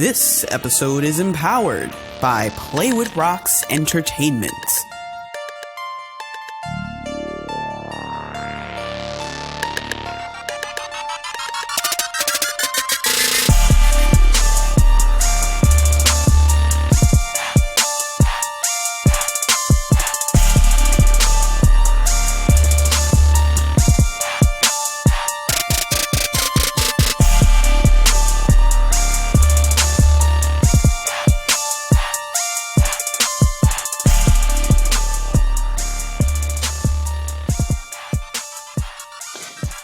This episode is empowered by Play With Rocks Entertainment.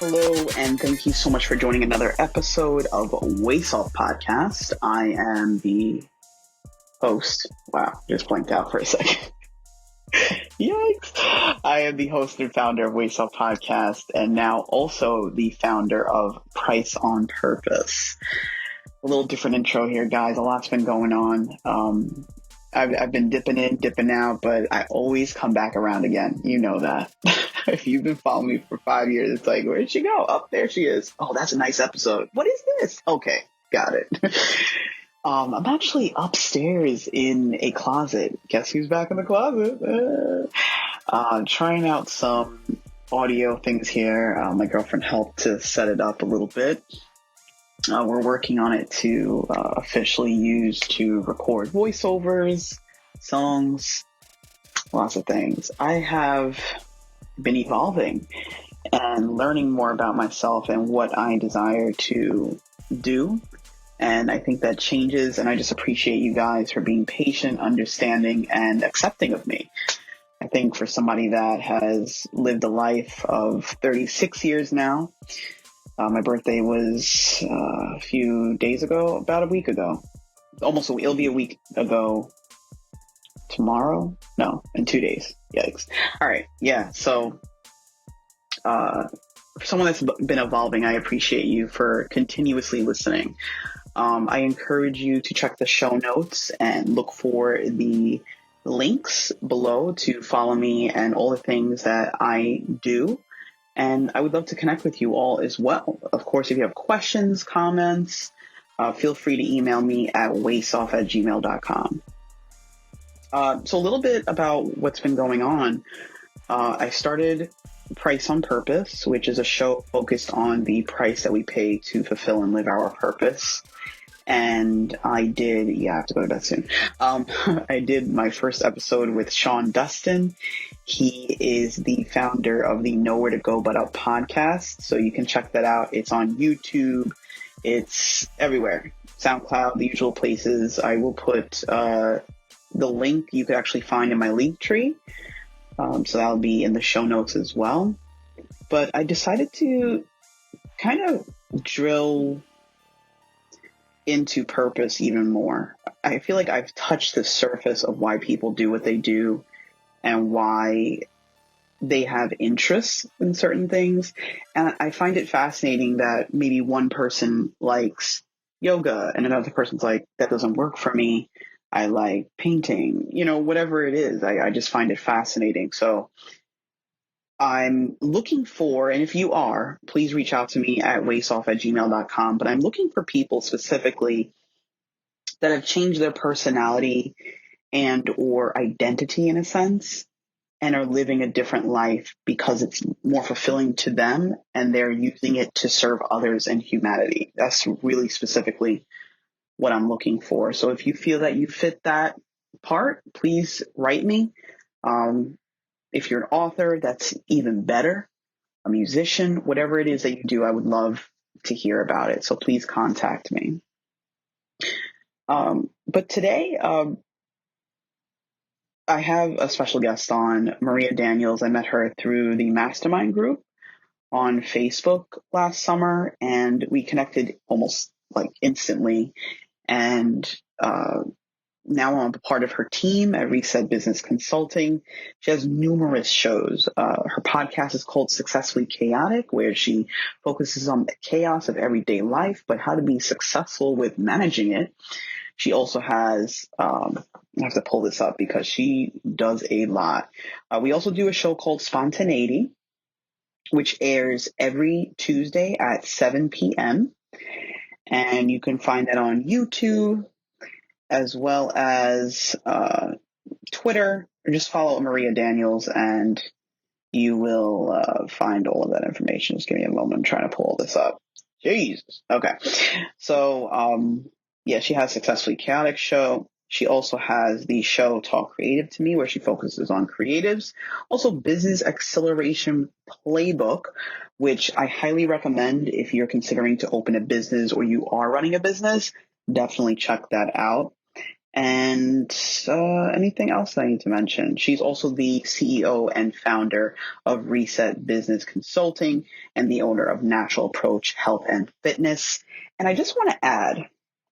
Hello, and thank you so much for joining another episode of Waysoft Podcast. I am the host. Wow, just blanked out for a second. Yikes! I am the host and founder of Waysoft Podcast, and now also the founder of Price on Purpose. A little different intro here, guys. A lot's been going on. I've been dipping in, dipping out, but I always come back around again. You know that. If you've been following me for 5 years, it's like, where'd she go? Oh, there she is. Oh, that's a nice episode. What is this? Okay, got it. I'm actually upstairs in a closet. Guess who's back in the closet? Trying out some audio things here. My girlfriend helped to set it up a little bit. We're working on it to officially use to record voiceovers, songs, lots of things. I have been evolving and learning more about myself and what I desire to do. And I think that changes, and I just appreciate you guys for being patient, understanding, and accepting of me. I think for somebody that has lived a life of 36 years now, my birthday was a few days ago, about a week ago. It'll be a week ago tomorrow? No, in 2 days. Yikes. All right. Yeah. So, for someone that's been evolving, I appreciate you for continuously listening. I encourage you to check the show notes and look for the links below to follow me and all the things that I do. And I would love to connect with you all as well. Of course, if you have questions, comments, feel free to email me at waysoft@gmail.com. So a little bit about what's been going on. I started Price on Purpose, which is a show focused on the price that we pay to fulfill and live our purpose. And I have to go to bed soon. I did my first episode with Sean Dustin. He is the founder of the Nowhere to Go But Up podcast. So you can check that out. It's on YouTube. It's everywhere. SoundCloud, the usual places. I will put the link you could actually find in my link tree. So that'll be in the show notes as well. But I decided to kind of drill into purpose even more. I feel like I've touched the surface of why people do what they do and why they have interests in certain things. And I find it fascinating that maybe one person likes yoga and another person's like, that doesn't work for me. I like painting, whatever it is. I just find it fascinating. So I'm looking for, and if you are, please reach out to me at waysoft@gmail.com. But I'm looking for people specifically that have changed their personality and or identity in a sense and are living a different life because it's more fulfilling to them and they're using it to serve others and humanity. That's really specifically what I'm looking for. So if you feel that you fit that part, please write me. If you're an author, that's even better. A musician, whatever it is that you do, I would love to hear about it. So please contact me. But today, I have a special guest on, Maria Daniels. I met her through the Mastermind group on Facebook last summer, and we connected almost like instantly. And now I'm a part of her team at Reset Business Consulting. She has numerous shows. Her podcast is called Successfully Chaotic, where she focuses on the chaos of everyday life, but how to be successful with managing it. She also has, I have to pull this up because she does a lot. We also do a show called Spontaneity, which airs every Tuesday at 7 p.m. And you can find that on YouTube as well as Twitter, or just follow Maria Daniels and you will find all of that information. Just give me a moment. I'm trying to pull this up. Jesus. Okay. So, yeah, she has Successfully Chaotic Show. She also has the show Talk Creative to Me, where she focuses on creatives. Also, Business Acceleration Playbook, which I highly recommend if you're considering to open a business or you are running a business. Definitely check that out. And anything else that I need to mention? She's also the CEO and founder of Reset Business Consulting and the owner of Natural Approach Health and Fitness. And I just want to add,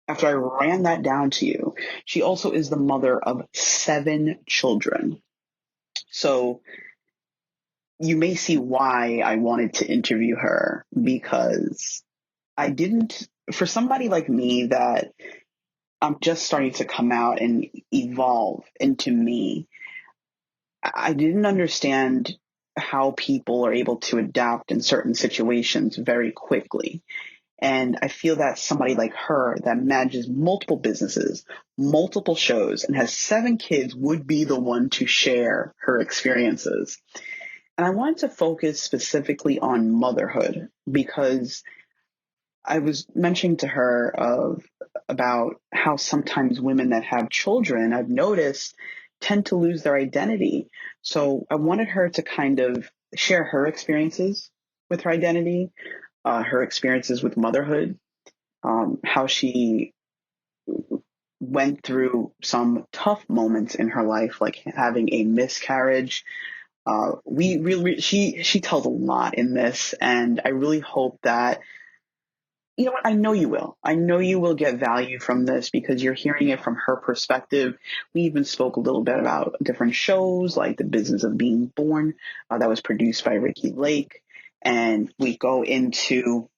after I ran that down to you, she also is the mother of 7 children. So you may see why I wanted to interview her, because for somebody like me that I'm just starting to come out and evolve into me, I didn't understand how people are able to adapt in certain situations very quickly. And I feel that somebody like her that manages multiple businesses, multiple shows, and has 7 kids would be the one to share her experiences. And I wanted to focus specifically on motherhood, because I was mentioning to her about how sometimes women that have children, I've noticed, tend to lose their identity. So I wanted her to kind of share her experiences with her identity, her experiences with motherhood, how she went through some tough moments in her life, like having a miscarriage. She tells a lot in this, and I really hope that, you know what? I know you will. I know you will get value from this because you're hearing it from her perspective. We even spoke a little bit about different shows like The Business of Being Born, that was produced by Ricky Lake. And we go into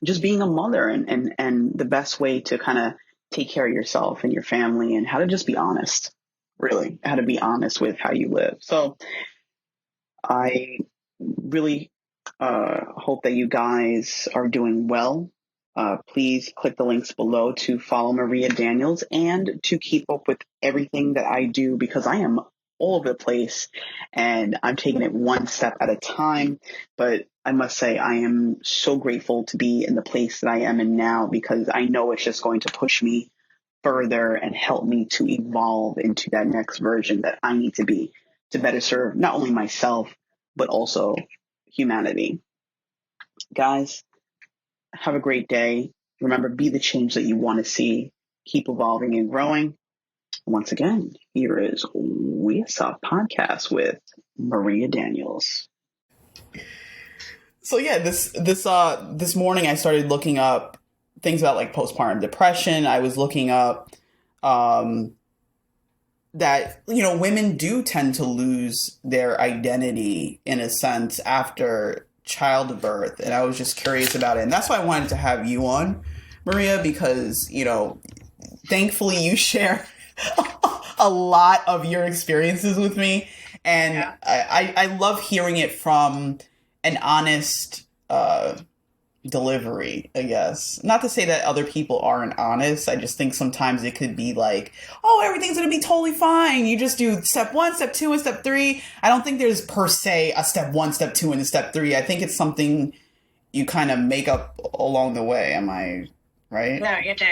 just being a mother and the best way to kind of take care of yourself and your family, and how to just be honest, really, how to be honest with how you live. So I really hope that you guys are doing well. Please click the links below to follow Maria Daniels and to keep up with everything that I do, because I am all over the place and I'm taking it one step at a time. But I must say, I am so grateful to be in the place that I am in now, because I know it's just going to push me further and help me to evolve into that next version that I need to be, to better serve not only myself, but also humanity. Guys, have a great day. Remember, be the change that you want to see. Keep evolving and growing. Once again, here is Wesoft Podcast with Maria Daniels. So yeah, this morning I started looking up things about like postpartum depression. I was looking up that, you know, women do tend to lose their identity in a sense after childbirth, and I was just curious about it, and that's why I wanted to have you on, Maria, because, you know, thankfully you share a lot of your experiences with me, and yeah. I love hearing it from an honest delivery, I guess. Not to say that other people aren't honest. I just think sometimes it could be like, oh, everything's going to be totally fine. You just do step 1, step 2, and step 3. I don't think there's per se a step 1, step 2, and a step 3. I think it's something you kind of make up along the way. Am I right? No, you do.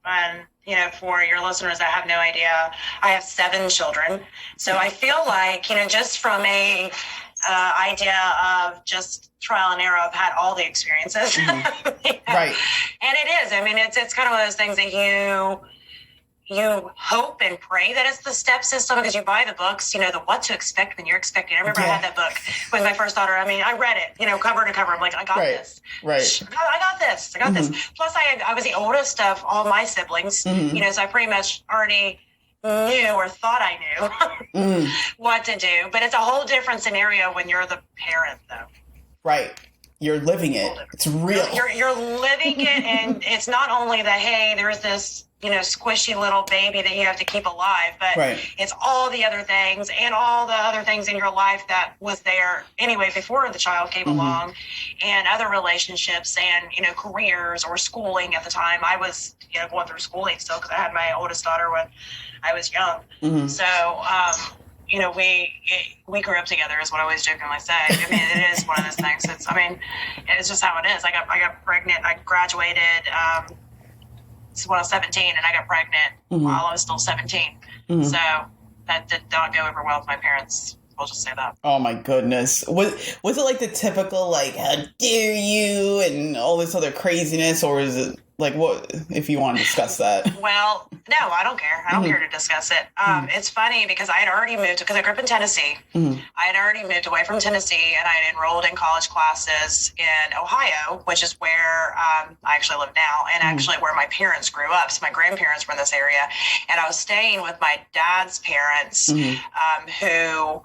And, you know, for your listeners that have no idea, I have 7 children. So I feel like, you know, just from a idea of just trial and error, I've had all the experiences. Mm-hmm. Yeah. Right. And it is. I mean, it's kind of one of those things that you hope and pray that it's the step system, because you buy the books, you know, the what to expect when you're expecting. I remember I had that book with my first daughter. I mean, I read it, you know, cover to cover. I'm like, I got this. Right. I got this. Plus, I was the oldest of all my siblings, you know, so I pretty much already knew or thought I knew what to do. But it's a whole different scenario when you're the parent, though. Right. You're living it. It's real. You're living it, and it's not only that, hey, there's this, squishy little baby that you have to keep alive, but it's all the other things and all the other things in your life that was there anyway before the child came along, and other relationships and, careers or schooling at the time. I was, going through schooling still because I had my oldest daughter when I was young. So, we grew up together is what I always jokingly say. I mean, it is one of those things. It's just how it is. I got pregnant. I graduated when I was 17, and I got pregnant while I was still 17. So that did not go over well with my parents. We'll just say that. Oh my goodness. Was it like the typical, like, how dare you and all this other craziness, or is it like, what, if you want to discuss that? Well, no, I don't care. I don't care to discuss it. It's funny because I had already moved, because I grew up in Tennessee. I had already moved away from Tennessee, and I had enrolled in college classes in Ohio, which is where I actually live now, and actually where my parents grew up. So my grandparents were in this area, and I was staying with my dad's parents, who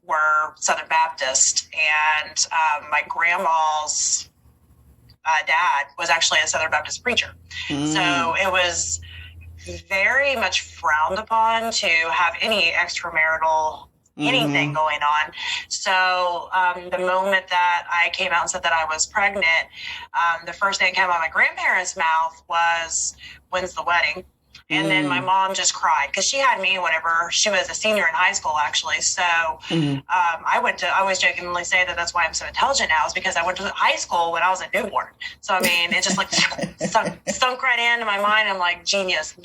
were Southern Baptist, and my grandma's dad was actually a Southern Baptist preacher. So it was very much frowned upon to have any extramarital anything going on. So the moment that I came out and said that I was pregnant, the first thing that came out of my grandparents' mouth was, "When's the wedding?" And then my mom just cried because she had me whenever she was a senior in high school, actually. So I always jokingly say that that's why I'm so intelligent now, is because I went to high school when I was a newborn. So, I mean, it just like sunk right into my mind. I'm like genius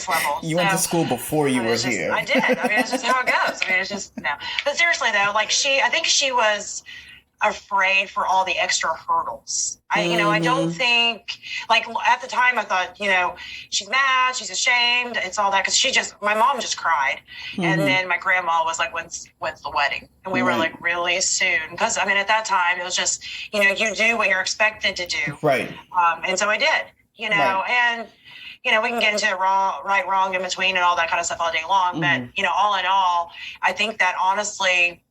level. You went to school before you were here. I did. I mean, it's just how it goes. I mean, it's just, no. But seriously though, like I think she was afraid for all the extra hurdles. I don't think, like, at the time I thought, she's mad, she's ashamed, it's all that, because my mom just cried. And then my grandma was like, when's the wedding? And we were like, really soon. Because, I mean, at that time, it was just, you do what you're expected to do. Right. And so I did, and, we can get into right, wrong, in between and all that kind of stuff all day long. But, all in all, I think that honestly,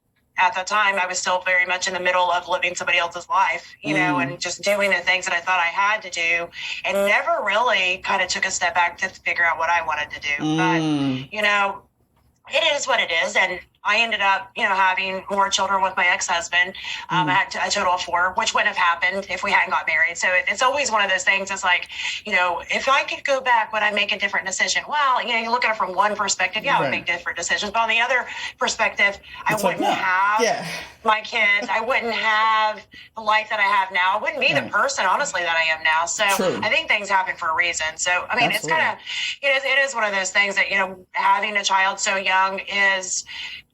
at that time, I was still very much in the middle of living somebody else's life, and just doing the things that I thought I had to do, and never really kind of took a step back to figure out what I wanted to do. But, it is what it is. And I ended up, having more children with my ex-husband. I had a total of 4, which wouldn't have happened if we hadn't got married. So it's always one of those things. It's like, if I could go back, would I make a different decision? Well, you look at it from one perspective. Yeah, I would make different decisions. But on the other perspective, I wouldn't have my kids. I wouldn't have the life that I have now. I wouldn't be the person, honestly, that I am now. So I think things happen for a reason. So, I mean, it's kind of, it is one of those things that, having a child so young is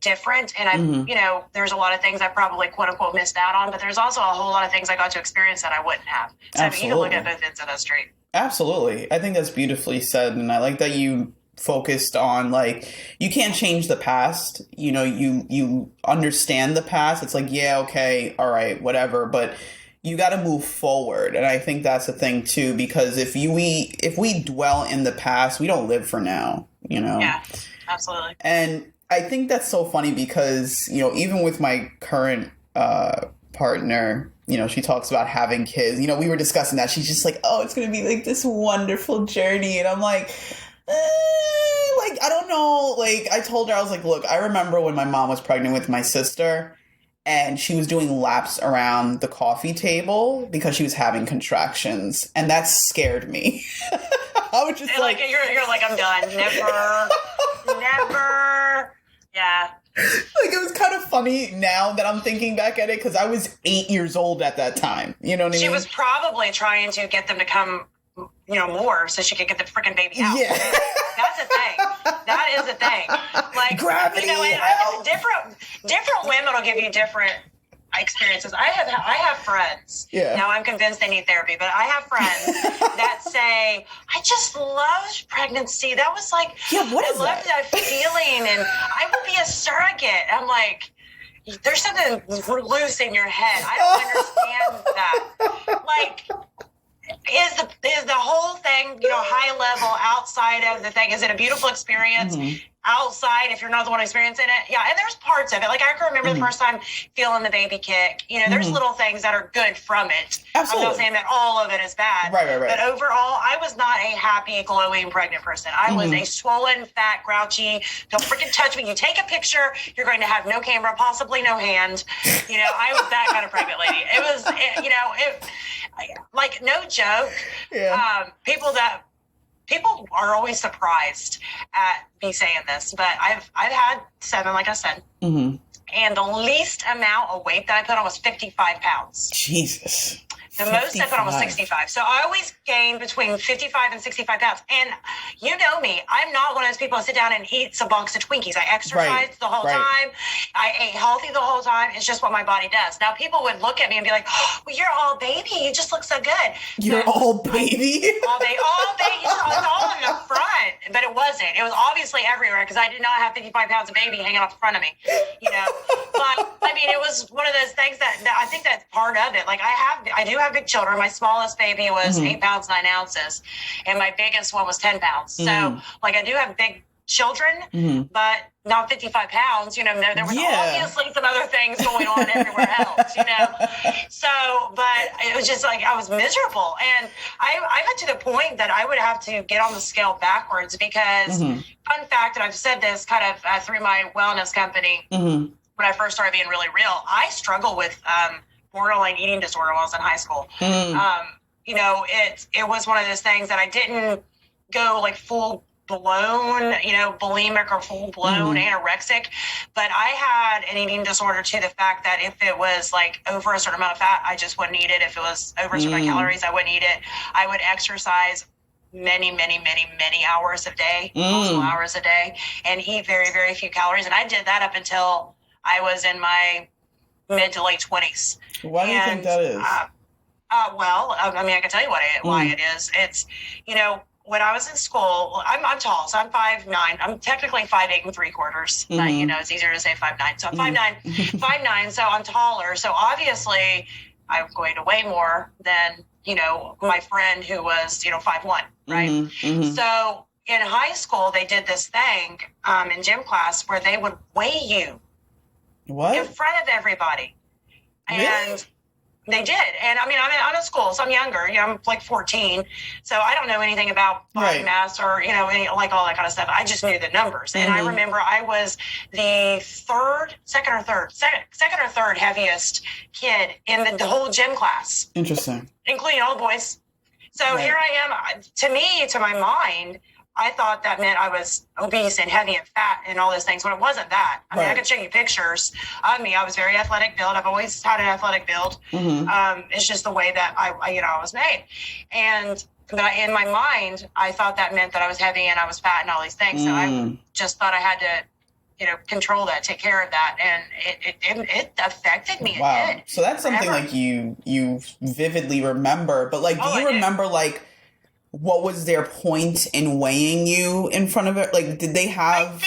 different. And there's a lot of things I probably quote unquote missed out on, but there's also a whole lot of things I got to experience that I wouldn't have. So you can look at both ends of that street. Absolutely. I think that's beautifully said. And I like that you focused on, like, you can't change the past. You understand the past. It's like, yeah, okay, all right, whatever. But you got to move forward. And I think that's the thing too, because if we dwell in the past, we don't live for now, Yeah, absolutely. And I think that's so funny because, even with my current partner, she talks about having kids. We were discussing that. She's just like, oh, it's going to be like this wonderful journey. And I'm like, I don't know. Like, I told her, I was like, look, I remember when my mom was pregnant with my sister and she was doing laps around the coffee table because she was having contractions. And that scared me. I was just you're like, I'm done. Never. Yeah. Like, it was kind of funny now that I'm thinking back at it, because I was 8 years old at that time. You know what I mean? She was probably trying to get them to come, more so she could get the freaking baby out. Yeah. That's a thing. That is a thing. Like, gravity. Different women will give you different experiences. I have friends. Yeah. Now I'm convinced they need therapy, but I have friends that say, I just loved pregnancy. That was like, what is I loved that feeling, and I would be a surrogate. I'm like, there's something loose in your head. I don't understand that. Like, is the whole thing, high level outside of the thing? Is it a beautiful experience? outside if you're not the one experiencing it. Yeah, and there's parts of it. Like I can remember the first time feeling the baby kick. You know, there's little things that are good from it. Absolutely. I'm not saying that all of it is bad. Right. But overall, I was not a happy, glowing pregnant person. I was a swollen, fat, grouchy, don't freaking touch me. You take a picture, you're going to have no camera, possibly no hand. You know, I was that kind of pregnant lady. Like no joke. Yeah. People are always surprised at me saying this, but I've had 7, like I said, and the least amount of weight that I put on was 55 pounds. Jesus. The most I put on was 65. So I always gain between 55 and 65 pounds. And you know me, I'm not one of those people who sit down and eat a box of Twinkies. I exercised the whole time. I ate healthy the whole time. It's just what my body does. Now, people would look at me and be like, oh, well, you're all baby. You just look so good. You're all baby? All baby. It's all in the front. But it wasn't. It was obviously everywhere because I did not have 55 pounds of baby hanging off the front of me. You know? But, I mean, it was one of those things that I think that's part of it. Like, I do have big children. My smallest baby was 8 pounds 9 ounces, and my biggest one was 10 pounds. So, like, I do have big children, but not 55 pounds. You know, there was obviously some other things going on everywhere else. You know, so but it was just like I was miserable, and I got to the point that I would have to get on the scale backwards because fun fact, and I've said this kind of through my wellness company when I first started being really real. I struggle with borderline eating disorder when I was in high school. You know, it was one of those things that I didn't go like full blown, you know, bulimic or full blown anorexic, but I had an eating disorder to the fact that if it was like over a certain amount of fat, I just wouldn't eat it. If it was over a certain amount of calories, I wouldn't eat it. I would exercise many hours a day, multiple hours a day, and eat very, very few calories. And I did that up until I was in my mid to late 20s. Why do you think that is? Well, I mean, I can tell you why it is. It's, you know, when I was in school, I'm tall, so I'm 5'9". I'm technically 5'8" and 3/4. You know, it's easier to say 5'9". So I'm 5'9", 5'9", so I'm taller. So obviously, I'm going to weigh more than, you know, my friend who was, you know, 5'1", right? So in high school, they did this thing in gym class where they would weigh you in front of everybody. And they did. And I mean, I'm in school, so I'm younger. You know, I'm like 14. So I don't know anything about body mass or, you know, like all that kind of stuff. I just knew the numbers. And I remember I was the second or third heaviest kid in the whole gym class. Interesting. Including all the boys. So here I am. To my mind, I thought that meant I was obese and heavy and fat and all those things, but it wasn't that. I mean, I could show you pictures of me. I was very athletic build. I've always had an athletic build. It's just the way that I was made. But in my mind, I thought that meant that I was heavy and I was fat and all these things. So I just thought I had to, you know, control that, take care of that. And it affected me. Wow. It did. So that's something like you vividly remember, but like, do you remember like, what was their point in weighing you in front of it? Like, did they have...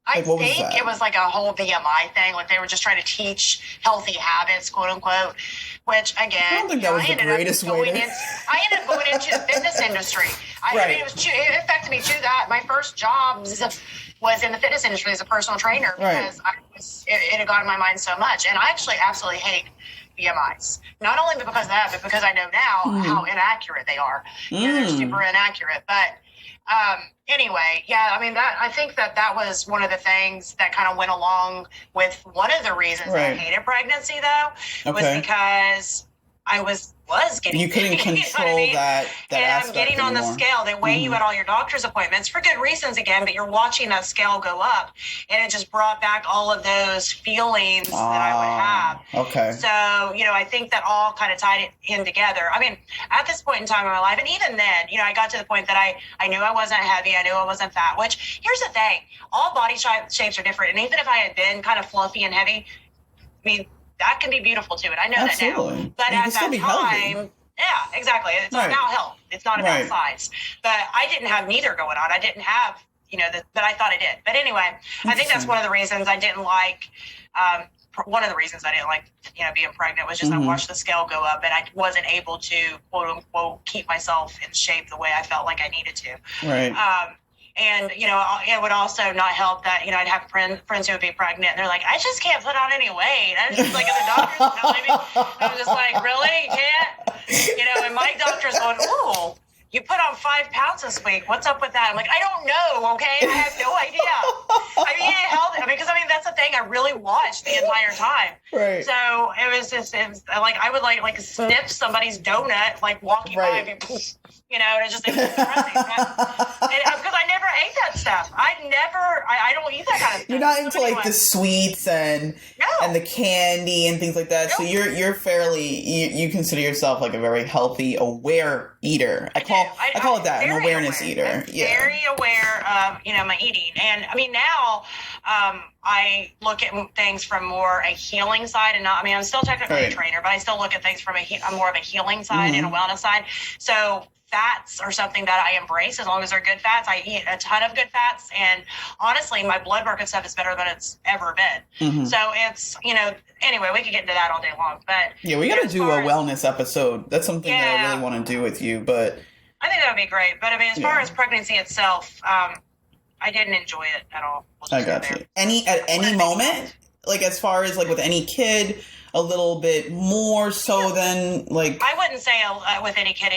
I think it was like a whole BMI thing. Like, they were just trying to teach healthy habits, quote unquote, which, again... I don't think that was the greatest way to... I ended up going into the fitness industry. I mean, it affected me too. That my first job was in the fitness industry as a personal trainer because it had got in my mind so much. And I actually absolutely hate BMIs. Not only because of that, but because I know now how inaccurate they are. You know, they're super inaccurate. But anyway, I mean, I think that was one of the things that kind of went along with one of the reasons I hated pregnancy, though, was because I was getting... You couldn't control that and aspect I'm getting on the scale. They weigh you at all your doctor's appointments for good reasons, again, but you're watching that scale go up, and it just brought back all of those feelings that I would have. Okay. So, you know, I think that all kind of tied it in together. I mean, at this point in time in my life, and even then, you know, I got to the point that I knew I wasn't heavy. I knew I wasn't fat, which, here's the thing. All body shapes are different. And even if I had been kind of fluffy and heavy, I mean, that can be beautiful too, and I know that now. But at that time, exactly. It's about health. It's not about size. But I didn't have neither going on. I didn't have, you know, but I thought I did. But anyway, I think that's one of the reasons I didn't like. One of the reasons I didn't like, you know, being pregnant was just I watched the scale go up, and I wasn't able to quote unquote keep myself in shape the way I felt like I needed to. Right. And, it would also not help that, I'd have friends who would be pregnant and they're like, I just can't put on any weight. I was just like, the doctor's telling me, I'm just like, really? You can't? And my doctor's going, ooh, you put on 5 pounds this week. What's up with that? I'm like, I don't know. Okay. I have no idea. That's the thing. I really watched the entire time. Right. So it was like, I would like sniff somebody's donut, like walking by and be, and it was depressing. Because I never ate that stuff. I don't eat that kind of stuff. You're not into like the sweets and the candy and things like that. So you're fairly, you consider yourself like a very healthy, aware eater. I call it that, an awareness eater. I'm very aware of, my eating. And now, I look at things from more a healing side and not, I'm still technically a trainer, but I still look at things from more of a healing side and a wellness side. So fats are something that I embrace as long as they're good fats. I eat a ton of good fats. And honestly, my blood work and stuff is better than it's ever been. Mm-hmm. So it's, anyway, we could get into that all day long. But yeah, we got to do a wellness episode. That's something that I really want to do with you. But I think that would be great. But as far as pregnancy itself, I didn't enjoy it at all. I got you. At any moment, like as far as like with any kid, a little bit more so than like. I wouldn't say with any kid.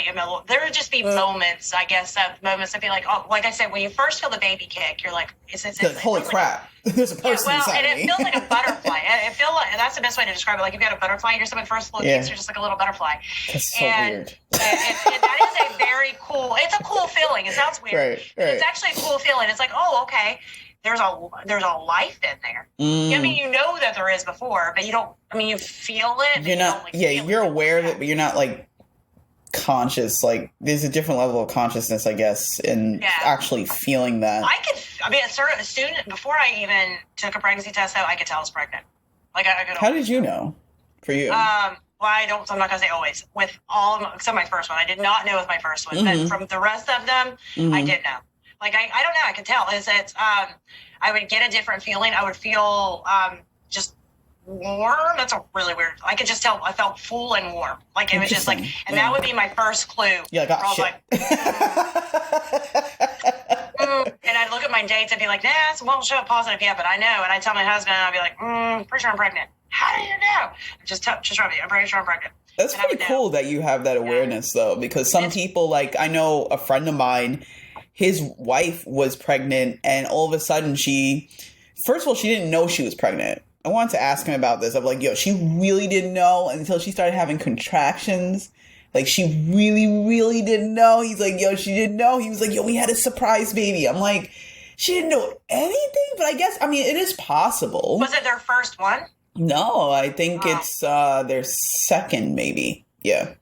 There would just be moments, I guess, moments I'd be like, oh, like I said, when you first feel the baby kick, you're like, holy crap. There's a person inside and me. It feels like a butterfly. It feels like that's the best way to describe it. Like if you got a butterfly, you're something first little kicks, you're just like a little butterfly. That's so weird. And that is a very cool. It's a cool feeling. It sounds weird. Right. It's actually a cool feeling. It's like, oh, okay. There's a life in there. You know that there is before, but you don't. You feel it. You're not. You're aware of it, but you're not like conscious. Like there's a different level of consciousness, I guess, in actually feeling that. Soon before I even took a pregnancy test, though, I could tell I was pregnant. Like I could. How did you know? For you? Well, I don't. I'm not gonna say always. With all, except my first one, I did not know with my first one. But from the rest of them, I did know. Like, I don't know. I could tell. I would get a different feeling. I would feel just warm. That's a really weird. I could just tell. I felt full and warm. Like, it was just like, and that would be my first clue. Yeah, got shit. Like, and I'd look at my dates and be like, nah, it won't show up positive yet, but I know. And I'd tell my husband, and I'd be like, pretty sure I'm pregnant. How do you know? Just tell me. I'm pretty sure I'm pregnant. That's pretty cool that you have that awareness, though, because some people, like, I know a friend of mine, his wife was pregnant, and all of a sudden first of all, she didn't know she was pregnant. I wanted to ask him about this. I'm like, she really didn't know until she started having contractions. Like, she really, really didn't know. He's like, she didn't know. He was like, we had a surprise baby. I'm like, she didn't know anything? But I guess, it is possible. Was it their first one? No, I think it's their second, maybe. Yeah.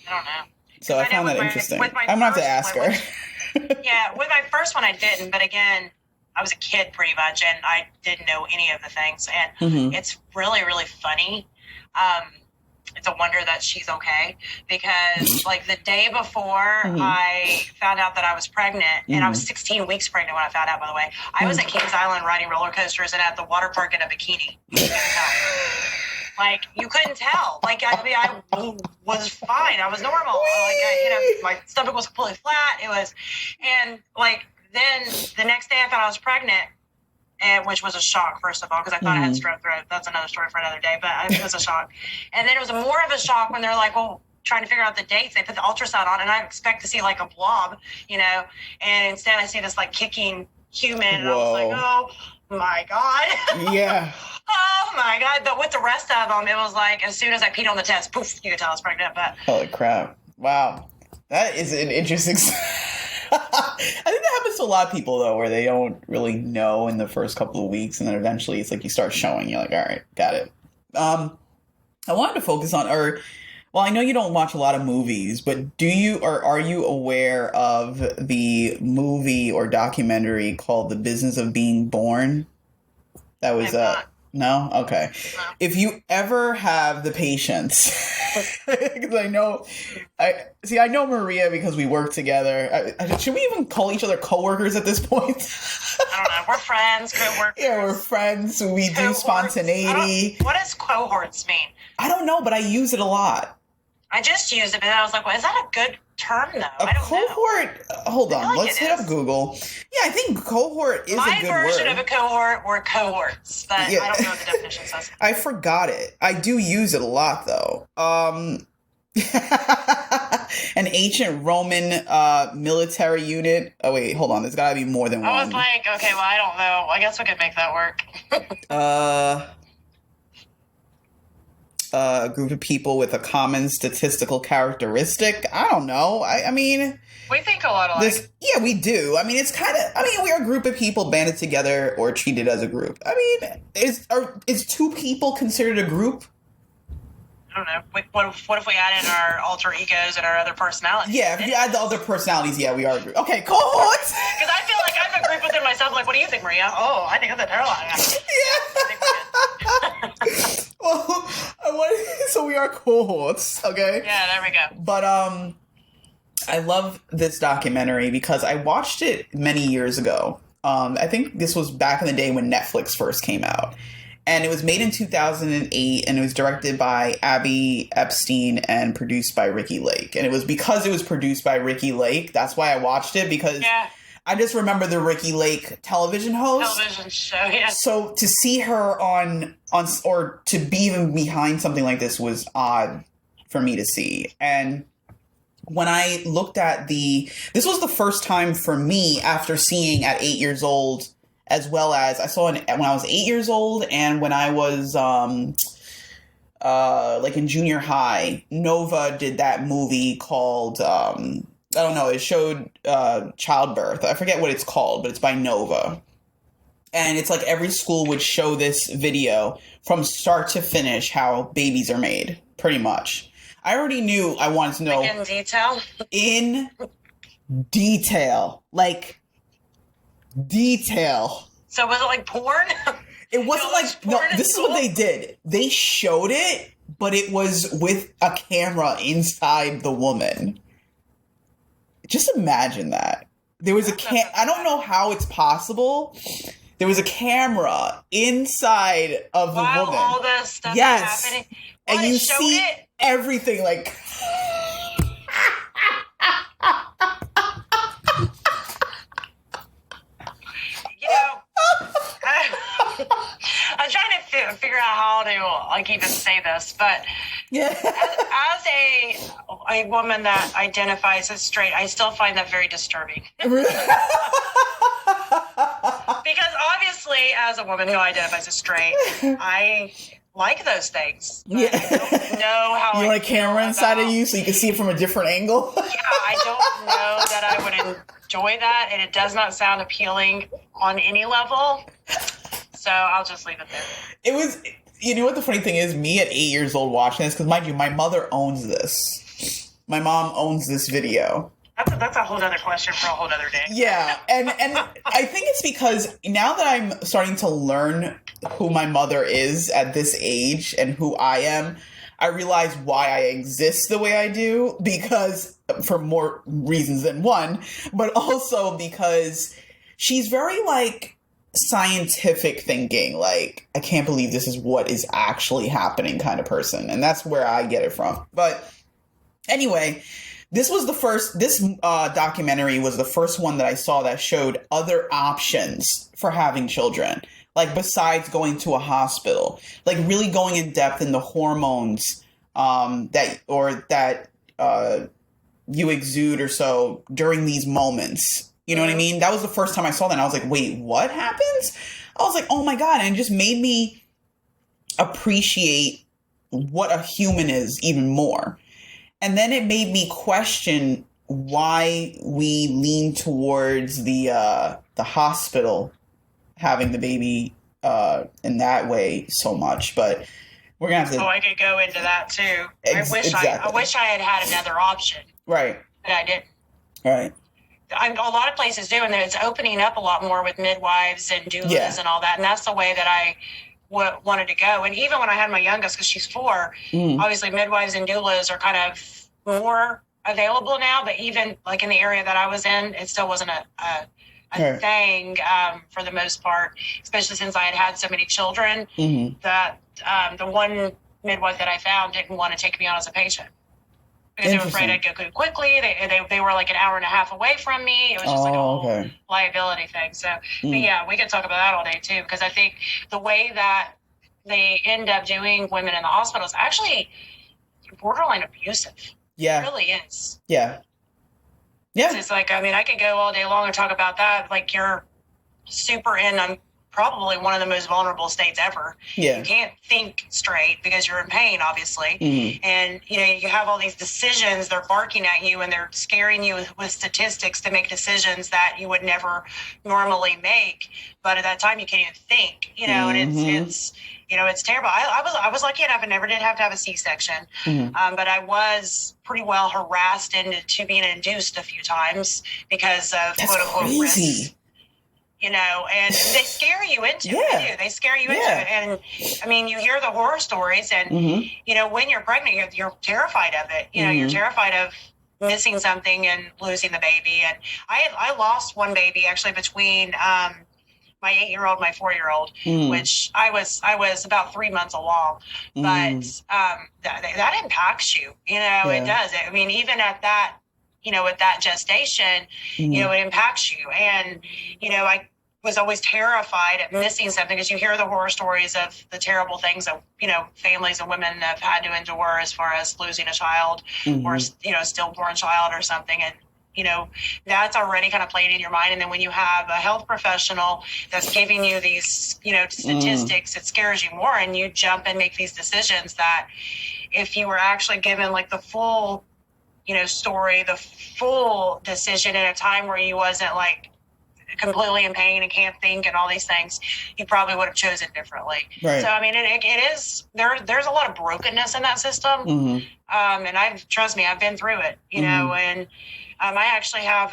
I don't know. So I found that interesting. I'm going to have to ask her. Yeah, with my first one, I didn't. But again, I was a kid pretty much, and I didn't know any of the things. And it's really, really funny. It's a wonder that she's okay, because like the day before I found out that I was pregnant, and I was 16 weeks pregnant when I found out, by the way, I was at Kings Island riding roller coasters and at the water park in a bikini. Like, you couldn't tell. Like, I was fine. I was normal. Like, my stomach was completely flat. It was, and like, then the next day I found I was pregnant, which was a shock, first of all, because I thought I had strep throat. That's another story for another day, but it was a shock. And then it was more of a shock when they're like, well, trying to figure out the dates. They put the ultrasound on, and I expect to see like a blob, and instead I see this like kicking human, and I was like, oh my God. Yeah. Oh my God. But with the rest of them, it was like, as soon as I peed on the test, poof, you could tell I was pregnant. But holy crap. Wow. That is an interesting I think that happens to a lot of people, though, where they don't really know in the first couple of weeks, and then eventually it's like you start showing. You're like, all right, got it. I wanted to focus on, I know you don't watch a lot of movies, but are you aware of the movie or documentary called The Business of Being Born? That was no? Okay. No. If you ever have the patience, because I know Maria because we work together. Should we even call each other coworkers at this point? I don't know. We're friends, coworkers. Yeah, we're friends. We do spontaneity. What does cohorts mean? I don't know, but I use it a lot. I just used it, but I was like, well, is that a good term, though? A cohort? Hold on. Let's hit up Google. Yeah, I think cohort is My a good version word. of a cohort were cohorts, but I don't know what the definition says. I forgot it. I do use it a lot, though. An ancient Roman military unit. Oh, wait, hold on. There's got to be more than one. I was like, okay, well, I don't know. I guess we could make that work. A group of people with a common statistical characteristic. I don't know. I mean... We think a lot alike. Yeah, we do. I mean, it's kind of... I mean, we're a group of people banded together or treated as a group. I mean, is two people considered a group? I don't know. What if we add in our alter egos and our other personalities? Yeah, if you add the other personalities, yeah, we are a group. Okay, cohorts! Because I feel like I'm a group within myself. Like, what do you think, Maria? Oh, I think I'm the Caroline. Yeah. Well, so we are cohorts, okay? Yeah, there we go. But, I love this documentary because I watched it many years ago. I think this was back in the day when Netflix first came out. And it was made in 2008, and it was directed by Abby Epstein and produced by Ricky Lake. And it was because it was produced by Ricky Lake, that's why I watched it, because I just remember the Ricky Lake television host. Television show, yeah. So to see her on or to be even behind something like this was odd for me to see. And when I looked at this was the first time for me after seeing at 8 years old, as well as I saw it when I was 8 years old and when I was like in junior high. Nova did that movie called I don't know. It showed childbirth. I forget what it's called, but it's by Nova. And it's like every school would show this video from start to finish how babies are made, pretty much. I already knew I wanted to know. Like in detail? In detail. Like, detail. So was it like porn? It wasn't like, no, this is what they did. They showed it, but it was with a camera inside the woman. Just imagine that. There was I don't know how it's possible. There was a camera inside of the woman. While all this stuff is happening. And you see everything like... You know, I'm trying to figure out how to like even say this, but as a woman that identifies as straight, I still find that very disturbing. Because obviously, as a woman who identifies as straight, I like those things. Yeah. I don't know how you want a camera inside of you so you can see it from a different angle? Yeah, I don't know that I would enjoy that, and it does not sound appealing on any level. So I'll just leave it there. It was, you know what the funny thing is? Me at 8 years old watching this, because mind you, my mother owns this. My mom owns this video. That's a whole other question for a whole other day. Yeah, and I think it's because now that I'm starting to learn who my mother is at this age and who I am, I realize why I exist the way I do, because for more reasons than one, but also because she's very like scientific thinking, like I can't believe this is what is actually happening kind of person, and that's where I get it from. But anyway, this documentary was the first one that I saw that showed other options for having children, like besides going to a hospital, like really going in depth in the hormones that you exude or so during these moments. You know what I mean? That was the first time I saw that, and I was like, wait, what happens? I was like, oh my God. And it just made me appreciate what a human is even more. And then it made me question why we lean towards the hospital having the baby in that way so much. But we're gonna have to. Oh, I could go into that too. Exactly. I wish I had had another option. Right. But I didn't. Right. A lot of places do, and it's opening up a lot more with midwives and doulas and all that. And that's the way that I wanted to go. And even when I had my youngest, because she's 4, obviously midwives and doulas are kind of more available now. But even like in the area that I was in, it still wasn't a thing for the most part, especially since I had so many children that the one midwife that I found didn't want to take me on as a patient. because they were afraid I'd go too quickly. They were like an hour and a half away from me. It was just like a whole liability thing. So, but yeah, we could talk about that all day too, because I think the way that they end up doing women in the hospital is actually borderline abusive. Yeah. It really is. Yeah. Yeah. It's like, I mean, I could go all day long and talk about that. Like, you're super in probably one of the most vulnerable states ever. Yeah. You can't think straight because you're in pain, obviously. Mm-hmm. And, you know, you have all these decisions. They're barking at you and they're scaring you with statistics to make decisions that you would never normally make. But at that time, you can't even think, you know, and it's you know, it's terrible. I was lucky enough and never did have to have a C-section. But I was pretty well harassed into being induced a few times because of quote-unquote risk. You know, and they scare you into it. They scare you into it. And I mean, you hear the horror stories and, you know, when you're pregnant, you're terrified of it. You know, you're terrified of missing something and losing the baby. And I lost one baby actually between my 8-year-old, my 4-year-old, which I was about 3 months along. But that impacts you. You know, it does. I mean, even at that, you know, with that gestation, you know, it impacts you. And, you know, I was always terrified at missing something because you hear the horror stories of the terrible things that, you know, families and women have had to endure as far as losing a child or, you know, a stillborn child or something. And, you know, that's already kind of played in your mind. And then when you have a health professional that's giving you these, you know, statistics, it scares you more and you jump and make these decisions that if you were actually given like the full, you know, story, the full decision in a time where you wasn't like completely in pain and can't think and all these things, you probably would have chosen differently. Right. So, I mean, it is, there's a lot of brokenness in that system. And trust me, I've been through it, you know, and I actually have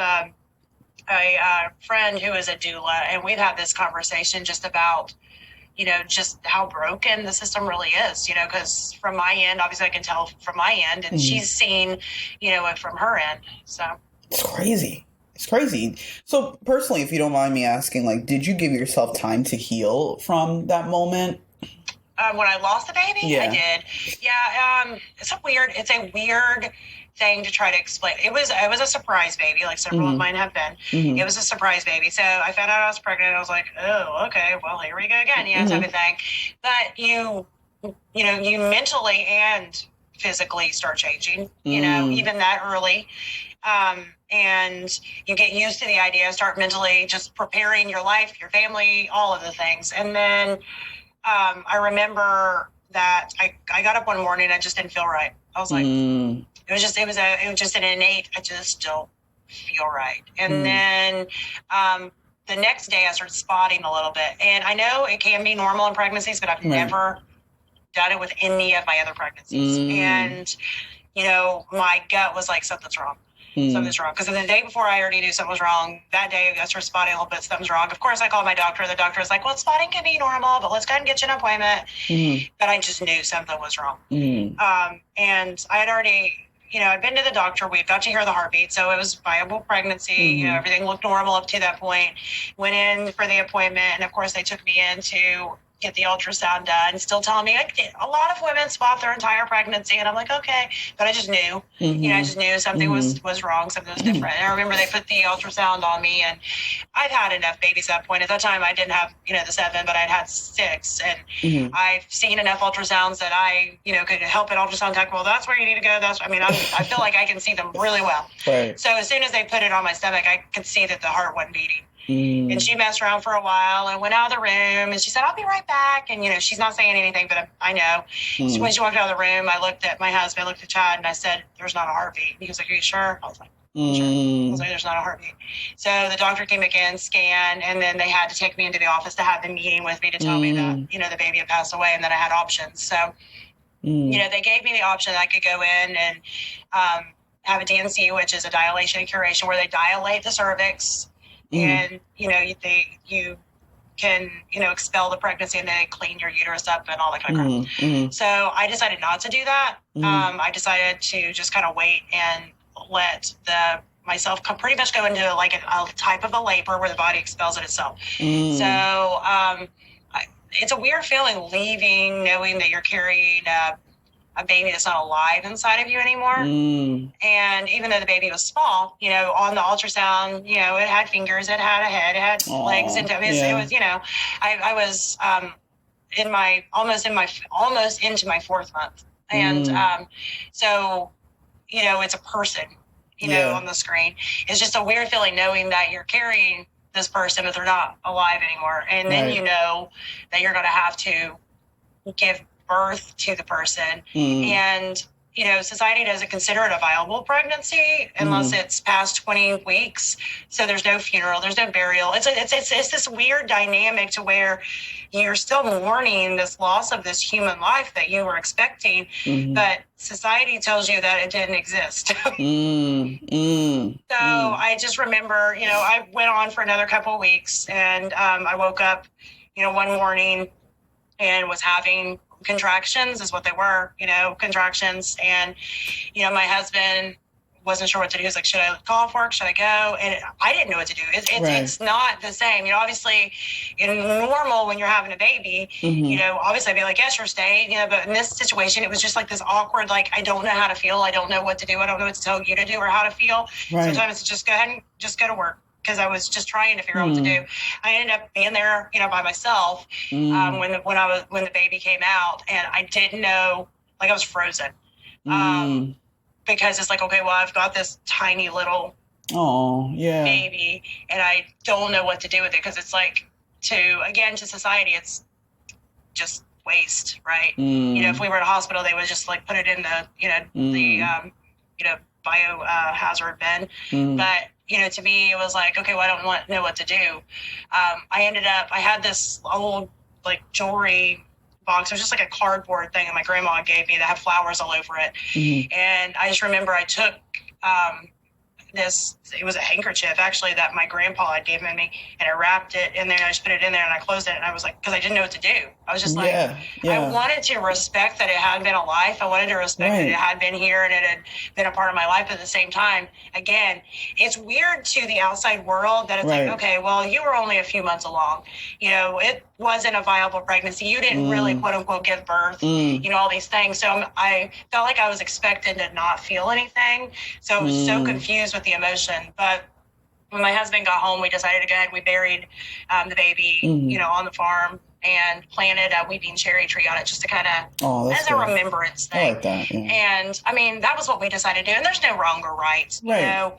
a friend who is a doula, and we've had this conversation just about, you know, just how broken the system really is, you know, because from my end, obviously I can tell from my end, and she's seen, you know, it from her end. So it's crazy. It's crazy. So personally, if you don't mind me asking, like, did you give yourself time to heal from that moment? When I lost the baby, I did. Yeah. It's a weird thing to try to explain. It was a surprise baby, like several of mine have been. It was a surprise baby. So I found out I was pregnant. And I was like, oh, okay, well, here we go again, you know, type of thing. But you know, you mentally and physically start changing, you know, even that early. And you get used to the idea, start mentally just preparing your life, your family, all of the things. And then I remember that I got up one morning and I just didn't feel right. I was like, it was just an innate, I just don't feel right. And then the next day I started spotting a little bit. And I know it can be normal in pregnancies, but I've never done it with any of my other pregnancies. And, you know, my gut was like, something's wrong. Something's wrong. Because the day before I already knew something was wrong. That day I started spotting a little bit, something's wrong. Of course, I called my doctor. The doctor was like, well, spotting can be normal, but let's go ahead and get you an appointment. But I just knew something was wrong. And I had already, you know, I'd been to the doctor. We got to hear the heartbeat. So it was viable pregnancy. You know, everything looked normal up to that point. Went in for the appointment. And of course, they took me in to get the ultrasound done, still telling me like, a lot of women spot their entire pregnancy. And I'm like, okay. But I just knew, you know, I just knew something was wrong. Something was different. And I remember they put the ultrasound on me, and I'd had enough babies at that point. At that time, I didn't have, you know, the 7, but I'd had 6. And I've seen enough ultrasounds that I, you know, could help an ultrasound tech. Well, that's where you need to go. I feel like I can see them really well. Right. So as soon as they put it on my stomach, I could see that the heart wasn't beating. And she messed around for a while and went out of the room, and she said, I'll be right back. And, you know, she's not saying anything, but I know. So when she walked out of the room, I looked at my husband, looked at Chad, and I said, there's not a heartbeat. And he was like, are you sure? I was like, sure. I was like, there's not a heartbeat. So the doctor came again, scanned, and then they had to take me into the office to have the meeting with me to tell me that, you know, the baby had passed away and that I had options. So, you know, they gave me the option that I could go in and have a DNC, which is a dilation and curation, where they dilate the cervix. And, you know, you can, you know, expel the pregnancy, and then they clean your uterus up and all that kind of crap. So I decided not to do that. I decided to just kind of wait and let myself pretty much go into like a type of a labor where the body expels it itself. So it's a weird feeling leaving, knowing that you're carrying a baby that's not alive inside of you anymore. And even though the baby was small, you know, on the ultrasound, you know, it had fingers, it had a head, it had legs, and it was, you know, I was almost into my 4th month. And so, you know, it's a person, you know, on the screen. It's just a weird feeling knowing that you're carrying this person, but they're not alive anymore. And then you know that you're going to have to give birth to the person. And, you know, society doesn't consider it a viable pregnancy unless it's past 20 weeks. So there's no funeral, there's no burial. It's this weird dynamic to where you're still mourning this loss of this human life that you were expecting, but society tells you that it didn't exist. So I just remember, you know, I went on for another couple of weeks, and I woke up, you know, one morning and was having contractions, is what they were, you know, contractions. And, you know, my husband wasn't sure what to do. He was like, should I call off work? Should I go? And I didn't know what to do. It's not the same. You know, obviously, in normal, when you're having a baby, you know, obviously I'd be like, yes, you're staying, you know, but in this situation, it was just like this awkward, like, I don't know how to feel. I don't know what to do. I don't know what to tell you to do or how to feel. Sometimes it's just go ahead and just go to work, because I was just trying to figure out what to do. I ended up being there, you know, by myself when the baby came out, and I didn't know, like, I was frozen. Because it's like, okay, well, I've got this tiny little baby, and I don't know what to do with it, because it's like, to society, it's just waste, right? You know, if we were in a hospital, they would just like put it in the, you know, biohazard bin. But, you know, to me, it was like, okay, well, I don't know what to do. I had this old, like, jewelry box. It was just like a cardboard thing that my grandma gave me that had flowers all over it. And I just remember I took it was a handkerchief, actually, that my grandpa had given me, and I wrapped it in there, and I just put it in there, and I closed it, and I was like, because I didn't know what to do. I was just like, I wanted to respect that it had been a life. I wanted to respect that it had been here, and it had been a part of my life. At the same time, again, it's weird to the outside world that it's like, okay, well, you were only a few months along. You know, it wasn't a viable pregnancy. You didn't really, quote unquote, give birth, you know, all these things. So I felt like I was expected to not feel anything. So I was so confused with the emotion. But when my husband got home, we decided to go ahead. We buried the baby, you know, on the farm, and planted a weeping cherry tree on it, just to kind of, as a remembrance thing. I like that, And I mean, that was what we decided to do. And there's no wrong or right, you know.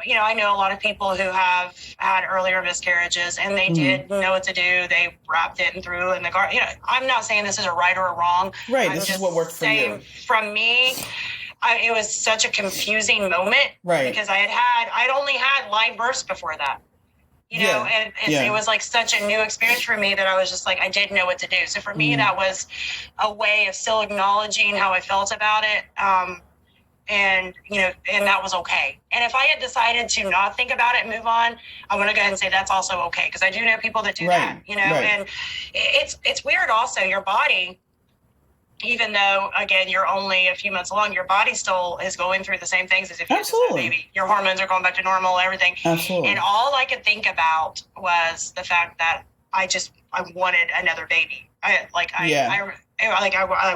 You know, I know a lot of people who have had earlier miscarriages, and they did know what to do. They wrapped it and threw it in the garden. You know, I'm not saying this is a right or a wrong. This is what worked for you. From me, it was such a confusing moment, because I'd only had live births before that, you know, and it was like such a new experience for me that I was just like, I didn't know what to do. So for me, that was a way of still acknowledging how I felt about it. And, you know, and that was okay. And if I had decided to not think about it and move on, I'm going to go ahead and say that's also okay. Because I do know people that do that, you know, and it's weird also, your body, even though, again, you're only a few months along, your body still is going through the same things as if you just had a baby. Your hormones are going back to normal, everything. And all I could think about was the fact that I wanted another baby. I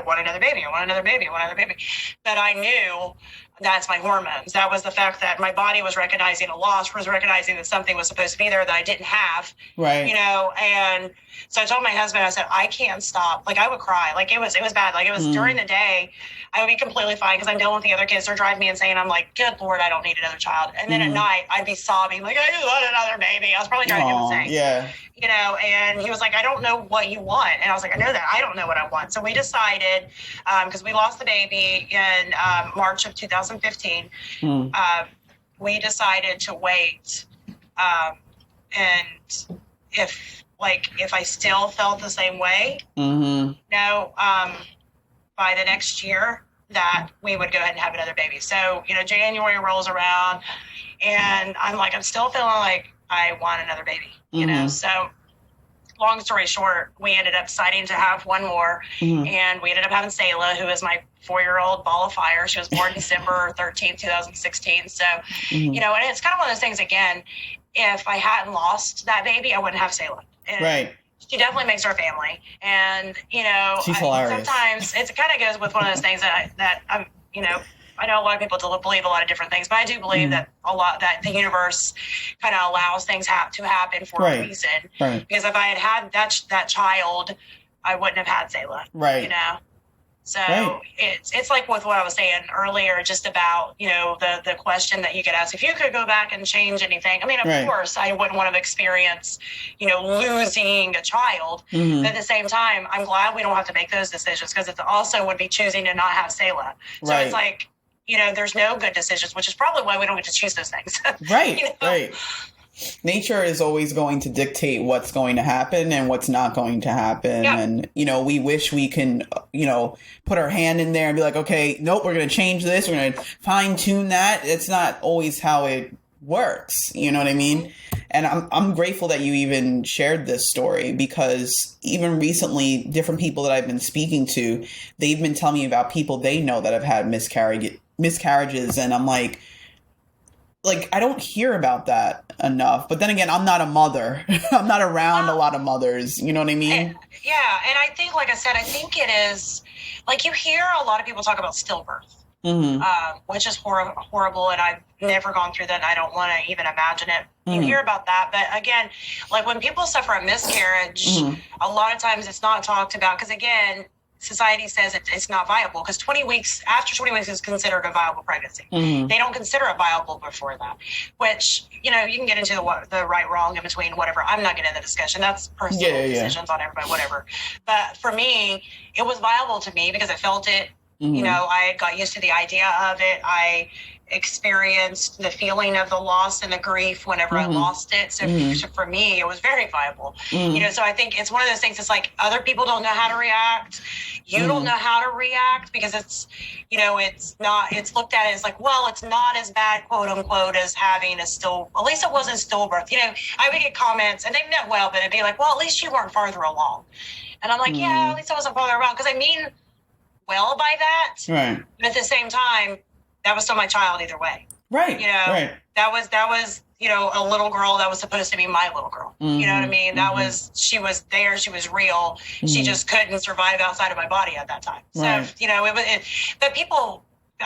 want another baby. I want another baby. I want another baby. But I knew that's my hormones. That was the fact that my body was recognizing a loss, was recognizing that something was supposed to be there that I didn't have. You know, and so I told my husband, I said, I can't stop. Like, I would cry. Like, it was bad. Like, it was during the day, I would be completely fine because I'm dealing with the other kids. They're driving me insane. I'm like, good Lord, I don't need another child. And then at night, I'd be sobbing, like, I just want another baby. I was probably driving him insane. You know, and he was like, I don't know what you want. And I was like, I know that. I don't know what I want. So we decided, because we lost the baby in March of 2015, we decided to wait. And if I still felt the same way, by the next year, that we would go ahead and have another baby. So, you know, January rolls around, and I'm still feeling like I want another baby, you know? So long story short, we ended up deciding to have one more, and we ended up having Selah, who is my 4-year-old ball of fire. She was born December 13th, 2016. So, you know, and it's kind of one of those things, again, if I hadn't lost that baby, I wouldn't have Selah. And she definitely makes her family. And, you know, she's hilarious. Sometimes it kind of goes with one of those things that I'm, you know, I know a lot of people believe a lot of different things, but I do believe that that the universe kind of allows things to happen for a reason. Right. Because if I had that child, I wouldn't have had Selah. Right. You know? So it's like with what I was saying earlier, just about, you know, the question that you could ask, if you could go back and change anything. I mean, of course, I wouldn't want to experience, you know, losing a child. But at the same time, I'm glad we don't have to make those decisions, because it also would be choosing to not have Selah. So it's like, you know, there's no good decisions, which is probably why we don't get to choose those things. Right, you know? right. Nature is always going to dictate what's going to happen and what's not going to happen. Yeah. And, you know, we wish we can, you know, put our hand in there and be like, okay, nope, we're going to change this. We're going to fine tune that. It's not always how it works. You know what I mean? And I'm grateful that you even shared this story, because even recently, different people that I've been speaking to, they've been telling me about people they know that have had miscarriages. And I'm like, I don't hear about that enough. But then again, I'm not a mother. I'm not around a lot of mothers. You know what I mean? Yeah. And I think, like I said, I think it is, like, you hear a lot of people talk about stillbirth, which is horrible. And I've never gone through that. And I don't want to even imagine it. You hear about that. But again, like, when people suffer a miscarriage, a lot of times it's not talked about, because, again, society says it's not viable, because after 20 weeks is considered a viable pregnancy. They don't consider it viable before that, which, you know, you can get into the right, wrong in between, whatever. I'm not getting into the discussion. That's personal decisions on everybody, whatever. But for me, it was viable to me because I felt it. You know, I got used to the idea of it. I experienced the feeling of the loss and the grief whenever I lost it. So for me, it was very viable. You know, so I think it's one of those things. It's like, other people don't know how to react. You don't know how to react, because it's, you know, it's looked at as like, well, it's not as bad, quote unquote, as having at least it wasn't stillbirth. You know, I would get comments, and they meant well, but it'd be like, well, at least you weren't farther along. And I'm like, yeah, at least I wasn't farther along. Because I mean well by that. Right. But at the same time, that was still my child either way. Right. You know, that was, you know, a little girl that was supposed to be my little girl. You know what I mean? That was, she was there. She was real. She just couldn't survive outside of my body at that time. So, you know, but I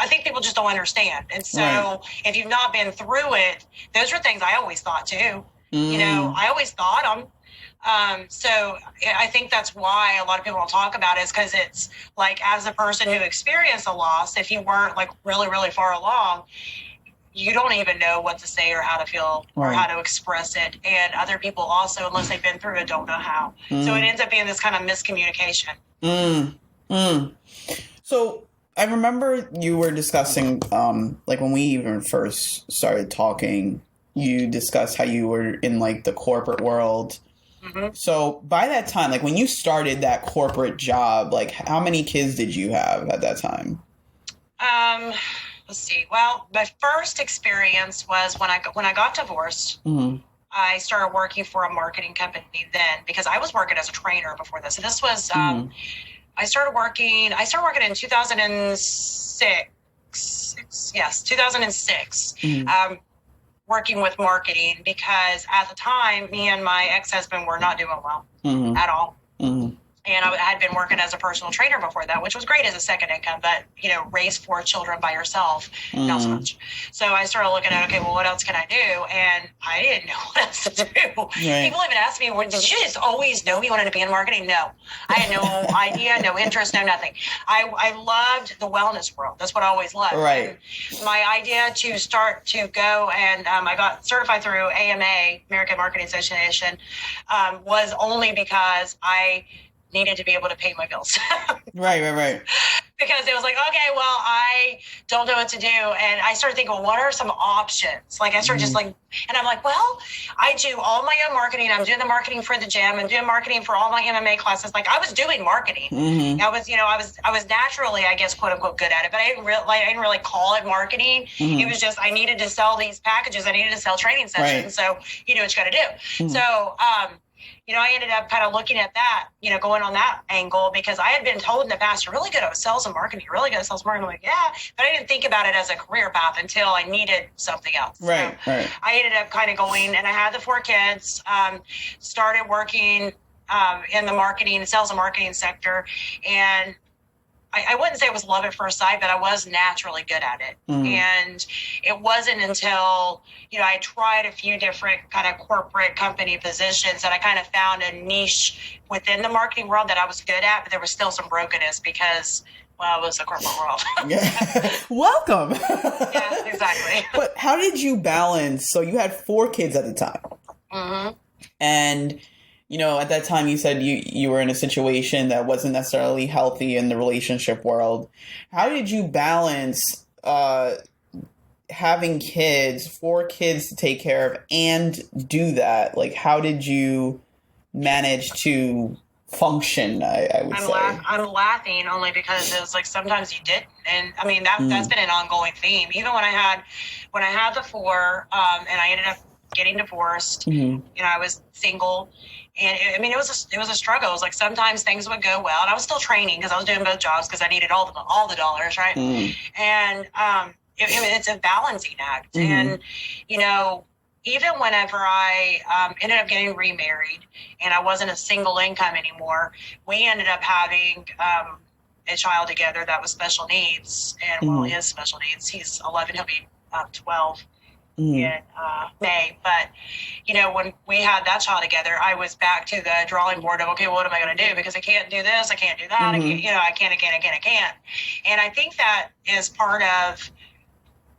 think people just don't understand. And so if you've not been through it, those are things I always thought too. You know, I always thought them. So I think that's why a lot of people don't talk about it, is because it's like, as a person who experienced a loss, if you weren't like really, really far along, you don't even know what to say or how to feel or how to express it. And other people also, unless they've been through it, don't know how. So it ends up being this kind of miscommunication. So I remember you were discussing, like, when we even first started talking, you discussed how you were in like the corporate world. So by that time, like, when you started that corporate job, like, how many kids did you have at that time? Let's see. Well, my first experience was when I got divorced. I started working for a marketing company then, because I was working as a trainer before this. So this was, I started working in 2006. Yes, 2006. Working with marketing, because at the time, me and my ex-husband were not doing well at all. And I had been working as a personal trainer before that, which was great as a second income, but, you know, raise 4 children by yourself, not so much. So I started looking at, okay, well, what else can I do? And I didn't know what else to do. People even asked me, well, did you just always know you wanted to be in marketing? No, I had no idea, no interest, no nothing. I loved the wellness world. That's what I always loved. And my idea to start to go, and I got certified through AMA, American Marketing Association, was only because I needed to be able to pay my bills. Right. Because it was like, okay, well, I don't know what to do. And I started thinking, well, what are some options? Like, I started just like, and I'm like, well, I do all my own marketing. I'm doing the marketing for the gym and doing marketing for all my MMA classes. Like, I was doing marketing. I was, you know, I was naturally, I guess, quote unquote, good at it, but I didn't really call it marketing. It was just, I needed to sell these packages. I needed to sell training sessions. So you know what you got to do. So, you know, I ended up kind of looking at that, you know, going on that angle, because I had been told in the past, you're really good at sales and marketing. You're really good at sales and marketing. I'm like, yeah, but I didn't think about it as a career path until I needed something else. So I ended up kind of going, and I had the 4 kids, started working in the marketing, sales and marketing sector. And I wouldn't say it was love at first sight, but I was naturally good at it. And it wasn't until, I tried a few different kind of corporate company positions that I kind of found a niche within the marketing world that I was good at, but there was still some brokenness because, well, it was the corporate world. Yeah. Welcome. Yeah, exactly. But how did you balance? So you had 4 kids at the time. Mm-hmm. And at that time you said you were in a situation that wasn't necessarily healthy in the relationship world. How did you balance having kids, 4 kids to take care of, and do that? Like, how did you manage to function, I would say? I'm laughing only because it was like sometimes you didn't. And I mean, that's been an ongoing theme. Even when I had the 4 and I ended up getting divorced, I was single. And it was a struggle. It was like sometimes things would go well, and I was still training because I was doing both jobs because I needed all the dollars, right? And it's a balancing act. And even whenever I ended up getting remarried and I wasn't a single income anymore, we ended up having a child together that was special needs, and well, his special needs. He's 11. He'll be 12. In May. But when we had that child together, I was back to the drawing board of, okay, what am I going to do? Because I can't do this, I can't do that, I can't. And I think that is part of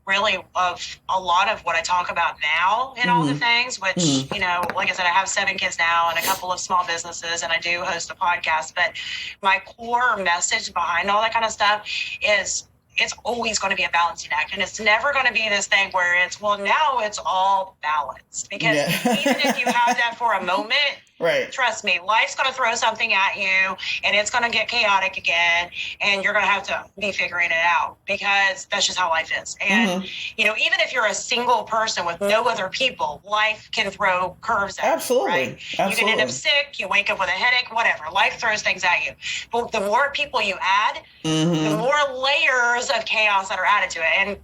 really of a lot of what I talk about now in all the things, which like I said, I have 7 kids now and a couple of small businesses, and I do host a podcast, but my core message behind all that kind of stuff is it's always going to be a balancing act. And it's never going to be this thing where it's, well, now it's all balanced. Because even if you have that for a moment, right, trust me, life's going to throw something at you and it's going to get chaotic again. And you're going to have to be figuring it out because that's just how life is. And, even if you're a single person with no other people, life can throw curves at you, right? Absolutely. You can end up sick, you wake up with a headache, whatever. Life throws things at you. But the more people you add, the more layers of chaos that are added to it. And,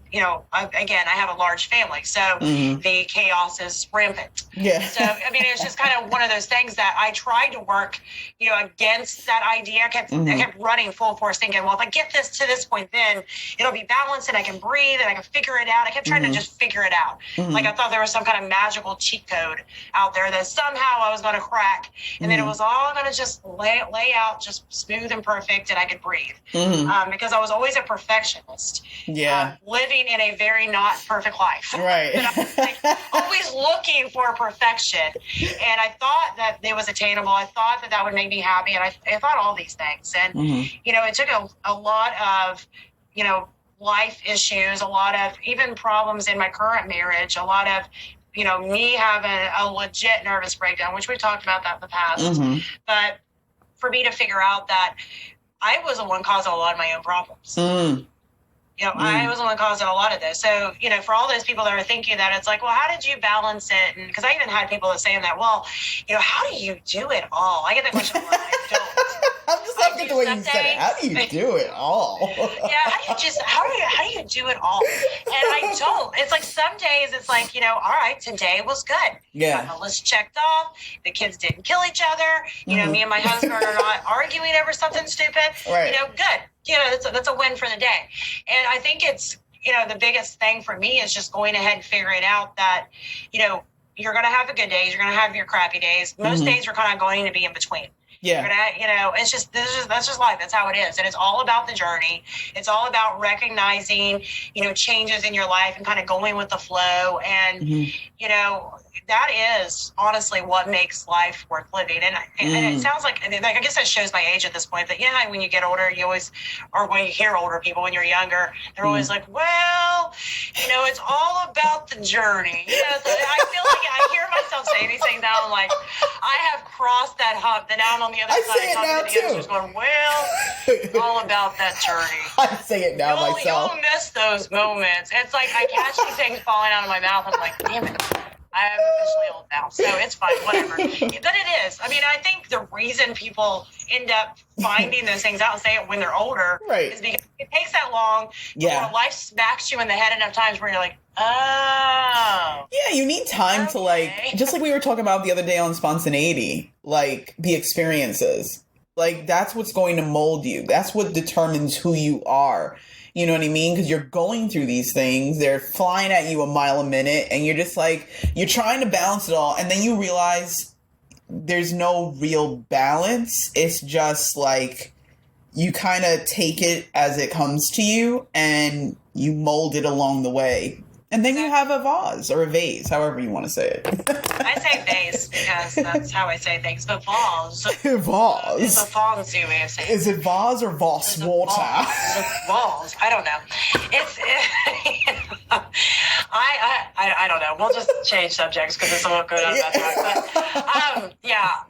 again, I have a large family, so the chaos is rampant. Yeah. So, it's just kind of one of those things that I tried to work, against that idea. I kept running full force thinking, well, if I get this to this point, then it'll be balanced and I can breathe and I can figure it out. I kept trying to just figure it out. Like I thought there was some kind of magical cheat code out there that somehow I was going to crack. And then it was all going to just lay out just smooth and perfect and I could breathe. Because I was always a perfectionist. Yeah. Living in a very not perfect life. Right. But I was always looking for perfection. And I thought that it was attainable. I thought that would make me happy. And I thought all these things. And, it took a lot of, life issues, a lot of even problems in my current marriage, a lot of, me having a legit nervous breakdown, which we've talked about that in the past. But for me to figure out that I was the one causing a lot of my own problems. I was the one causing a lot of this. So, for all those people that are thinking that, it's like, well, how did you balance it? And because I even had people that saying that, well, how do you do it all? I get that question a lot. I don't. I'm just liking the way you said it. How do you do it all? How do you do it all? And I don't. It's like some days it's like, all right, today was good. Yeah. Got the list checked off. The kids didn't kill each other. Me and my husband are not arguing over something stupid. Right. Good. That's a win for the day. And I think it's, the biggest thing for me is just going ahead and figuring out that, you're going to have the good days. You're going to have your crappy days. Most days are kind of going to be in between. Yeah. It's just, that's just life. That's how it is. And it's all about the journey. It's all about recognizing, changes in your life and kind of going with the flow. And, that is honestly what makes life worth living. And it sounds like, I guess that shows my age at this point, that, when you get older, you always, or when you hear older people, when you're younger, they're always like, well, it's all about the journey. So I feel like I hear myself saying these things now. I'm like, I have crossed that hump. Then now I'm on the other side talking to the others going, well, it's all about that journey. I say it now myself. You'll miss those moments. It's like I catch these things falling out of my mouth. I'm like, damn it. I'm officially old now, so it's fine, whatever. But it is. I think the reason people end up finding those things out and say it when they're older is because it takes that long before life smacks you in the head enough times where you're like, oh. Yeah, you need time to just like we were talking about the other day on spontaneity. like the experiences. Like, that's what's going to mold you. That's what determines who you are. You know what I mean? Because you're going through these things. They're flying at you a mile a minute. And you're just like, you're trying to balance it all. And then you realize there's no real balance. It's just like you kind of take it as it comes to you and you mold it along the way. And then you have a vase or a vase, however you want to say it. I say vase because that's how I say things, but vase. Vase. It's a fancy way of saying it. Is it vase or vase water? Vase. I don't know. It's. I don't know. We'll just change subjects because it's a little good on that talk. But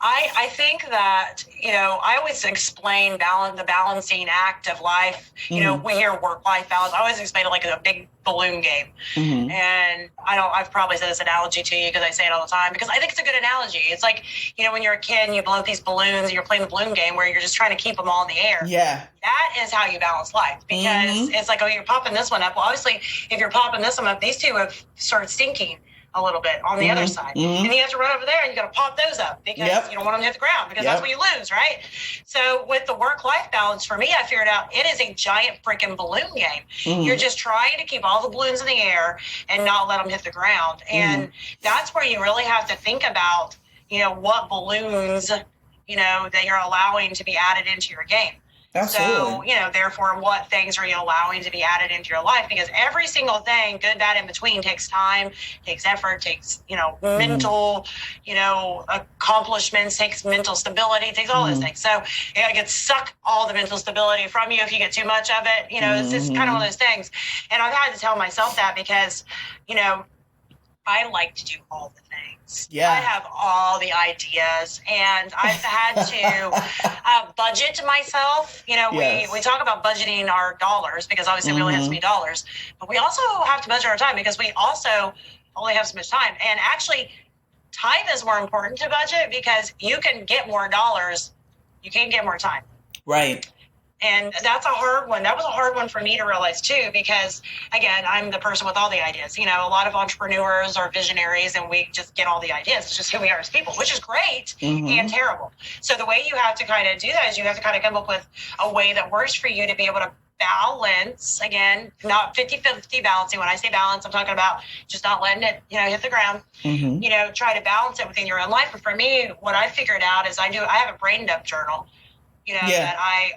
I think that, I always explain the balancing act of life. You know, we hear work-life balance. I always explain it like a big balloon game. Mm-hmm. And I've probably said this analogy to you because I say it all the time because I think it's a good analogy. It's like, when you're a kid and you blow these balloons and you're playing the balloon game where you're just trying to keep them all in the air. Yeah. That is how you balance life because it's like, oh, you're popping this one up. Well, obviously, if you're popping this one up, these two have started stinking a little bit on the other side. And you have to run over there and you got to pop those up because you don't want them to hit the ground because that's where you lose, right? So with the work-life balance, for me, I figured out it is a giant freaking balloon game. You're just trying to keep all the balloons in the air and not let them hit the ground. And that's where you really have to think about, what balloons, that you're allowing to be added into your game. Absolutely. So, therefore, what things are you allowing to be added into your life? Because every single thing, good, bad, in between, takes time, takes effort, takes, mental, accomplishments, takes mental stability, takes all those things. So it can suck all the mental stability from you if you get too much of it. It's just kind of one of those things. And I've had to tell myself that because, I like to do all the things. Yeah. I have all the ideas, and I've had to budget myself. We talk about budgeting our dollars because obviously we only have so many dollars, but we also have to budget our time because we also only have so much time. And actually, time is more important to budget because you can get more dollars, you can't get more time. Right. And that's a hard one. That was a hard one for me to realize, too, because, again, I'm the person with all the ideas. A lot of entrepreneurs are visionaries and we just get all the ideas. It's just who we are as people, which is great and terrible. So the way you have to kind of do that is you have to kind of come up with a way that works for you to be able to balance, again, not 50-50 balancing. When I say balance, I'm talking about just not letting it, hit the ground. Try to balance it within your own life. But for me, what I figured out is I have a brain dump journal. That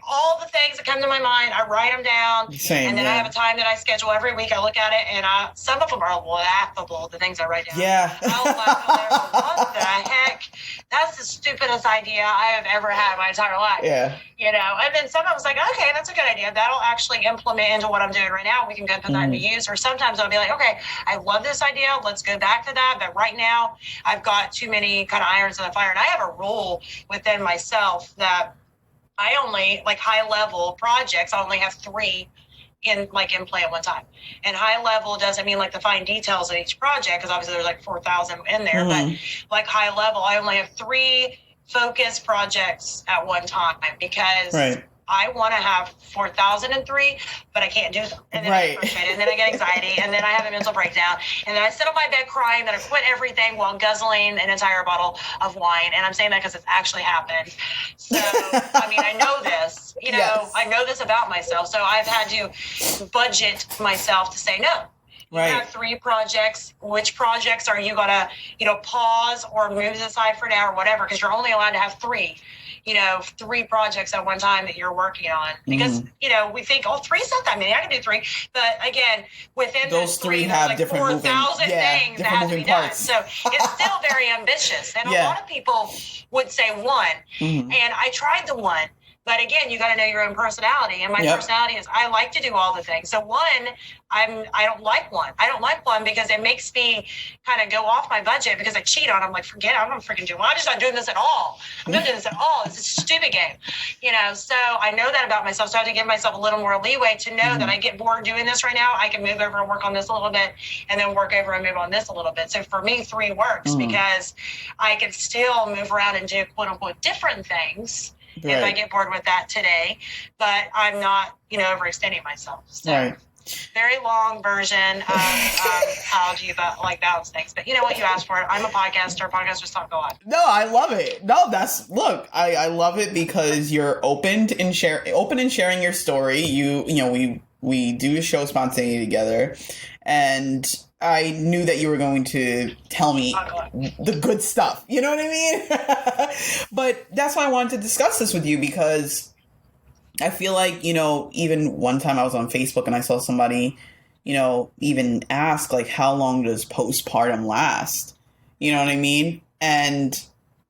all the things that come to my mind, I write them down. Same, and then I have a time that I schedule every week. I look at it, and some of them are laughable, the things I write down. Yeah. What the heck? That's the stupidest idea I have ever had in my entire life. Yeah. And then some of it's like, okay, that's a good idea. That'll actually implement into what I'm doing right now. We can go put that into use. Or sometimes I'll be like, okay, I love this idea. Let's go back to that. But right now, I've got too many kind of irons in the fire. And I have a rule within myself that I only, high level projects, I only have 3 in play at one time. And high level doesn't mean the fine details of each project, because obviously there's 4,000 in there, but high level, I only have 3 focus projects at one time because I want to have 4,003, but I can't do them. And then I get frustrated, and then I get anxiety, and then I have a mental breakdown, and then I sit on my bed crying that I quit everything while guzzling an entire bottle of wine. And I'm saying that because it's actually happened. So, I know this. I know this about myself. So I've had to budget myself to say no. You have 3 projects. Which projects are you going to, pause or move aside for now or whatever? Because you're only allowed to have 3. 3 projects at one time that you're working on because, we think, 3's not that many. I can do 3. But again, within those 3 have different 4,000 things that have to be done. So it's still very ambitious. And a lot of people would say 1. And I tried the 1. But again, you got to know your own personality. And my personality is I like to do all the things. So 1, I don't like 1. I don't like 1 because it makes me kind of go off my budget because I cheat on it. I'm like, forget it. I'm not freaking doing it. I'm just not doing this at all. I'm not doing this at all. It's a stupid game. So I know that about myself. So I have to give myself a little more leeway to know that I get bored doing this right now. I can move over and work on this a little bit and then work over and move on this a little bit. So for me, 3 works because I can still move around and do quote unquote different things. If I get bored with that today, but I'm not, overextending myself. So. Right. very long version of how do you balance things. But you know what, you asked for it. I'm a podcaster. Podcasters talk a lot. No, I love it. No, I love it because you're open in sharing your story. We do a show Spontaneity together, and I knew that you were going to tell me the good stuff. You know what I mean? But that's why I wanted to discuss this with you, because I feel like, even one time I was on Facebook and I saw somebody, even ask, like, how long does postpartum last? You know what I mean? And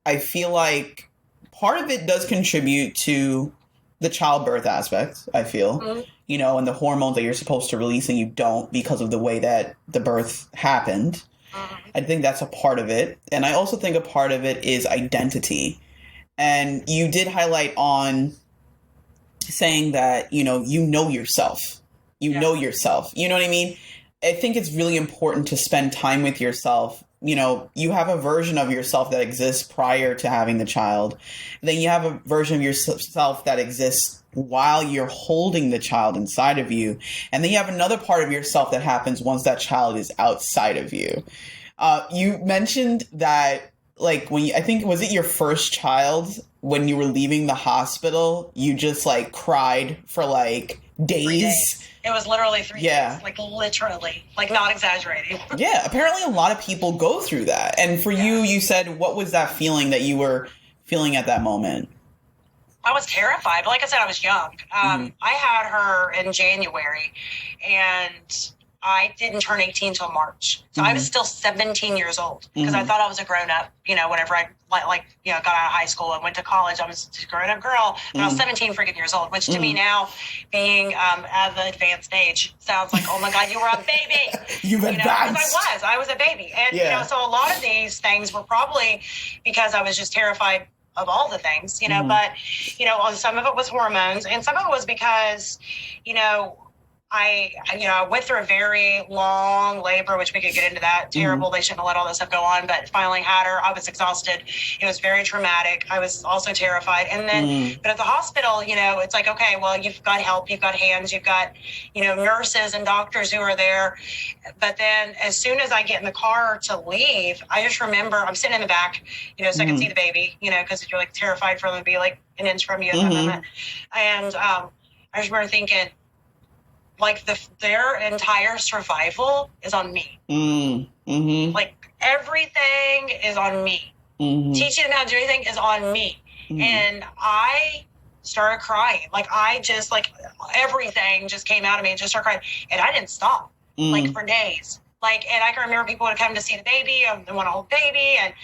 I feel like part of it does contribute to the childbirth aspect, I feel, and the hormones that you're supposed to release and you don't because of the way that the birth happened. I think that's a part of it. And I also think a part of it is identity. And you did highlight on saying that, you know yourself. Know yourself. You know what I mean? I think it's really important to spend time with yourself. You have a version of yourself that exists prior to having the child. Then you have a version of yourself that exists while you're holding the child inside of you. And then you have another part of yourself that happens once that child is outside of you. You mentioned that, like, I think, was it your first child, when you were leaving the hospital, you just, like, cried for, like, days? It was literally 3 days. Like, literally. Like, not exaggerating. Yeah, apparently a lot of people go through that. And for you said, what was that feeling that you were feeling at that moment? I was terrified. But like I said, I was young. I had her in January, and I didn't turn 18 until March. So I was still 17 years old, because I thought I was a grown-up, whenever I got out of high school and went to college. I was a grown-up girl, but I was 17 freaking years old, which to me now, being at the advanced age, sounds like, oh my God, you were a baby. You've advanced. I was a baby. And, so a lot of these things were probably because I was just terrified of all the things, but, some of it was hormones, and some of it was because, I went through a very long labor, which we could get into that. Terrible. They shouldn't have let all this stuff go on, but finally had her. I was exhausted. It was very traumatic. I was also terrified. And then, but at the hospital, it's like, okay, well, you've got help, you've got hands, you've got, nurses and doctors who are there. But then as soon as I get in the car to leave, I just remember I'm sitting in the back, so I can see the baby, because you're like terrified for them to be like an inch from you. And I just remember thinking, like, their entire survival is on me. Like, everything is on me. Teaching them how to do anything is on me. And I started crying. Like, I just, like, everything just came out of me and just started crying. And I didn't stop, like, for days. Like, and I can remember people would come to see the baby, and want to hold the baby, and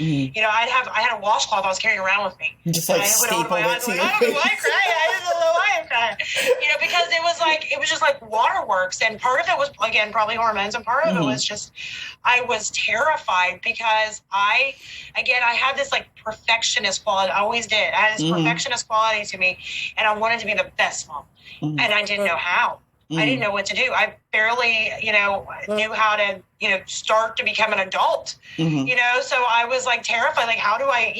I had a washcloth I was carrying around with me. Just like stapled it to your I don't know why I'm crying. I don't know why I'm crying. Because it was just like waterworks, and part of it was, again, probably hormones, and part of it was just I was terrified because I had this like perfectionist quality. I always did. I had this perfectionist quality to me, and I wanted to be the best mom, and I didn't know how. I didn't know what to do. I barely, knew how to, start to become an adult, so I was like terrified. Like, how do I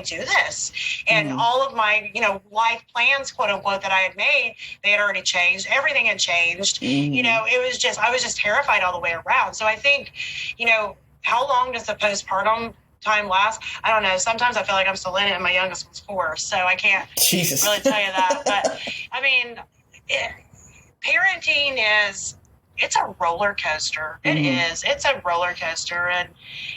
do this? And all of my, life plans, quote unquote, that I had made, they had already changed. Everything had changed. It was just, I was just terrified all the way around. So I think, how long does the postpartum time last? I don't know. Sometimes I feel like I'm still in it, and my youngest was 4, so I can't really tell you that. But I mean, parenting it's a roller coaster. It is. It's a roller coaster, and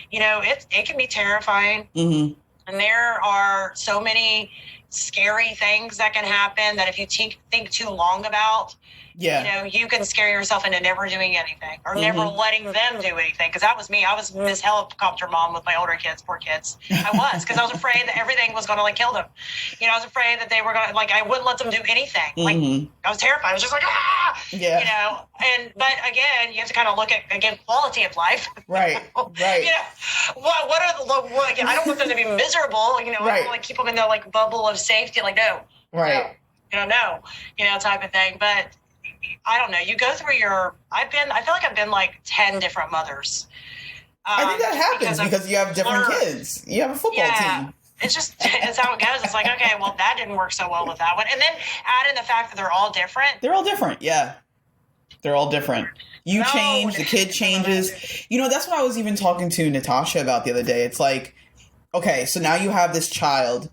it can be terrifying. And there are so many scary things that can happen that if you think too long about, you can scare yourself into never doing anything or never letting them do anything. Because that was me. I was Miss Helicopter Mom with my older kids, poor kids. I was, because I was afraid that everything was going to kill them. I was afraid that they were going to I wouldn't let them do anything. Like, I was terrified. I was just like, but again, you have to kind of look at, again, quality of life. Right. What are the, I don't want them to be miserable. I don't want to keep them in their bubble of safety. No. Right. No, type of thing. But I don't know. You go through I feel like I've been 10 different mothers. I think that happens because you have different kids. You have a football team. It's how it goes. It's like, okay, well, that didn't work so well with that one. And then add in the fact that they're all different. They're all different, yeah. They're all different. You change, the kid changes. You know, that's what I was even talking to Natasha about the other day. It's like, okay, so now you have this child,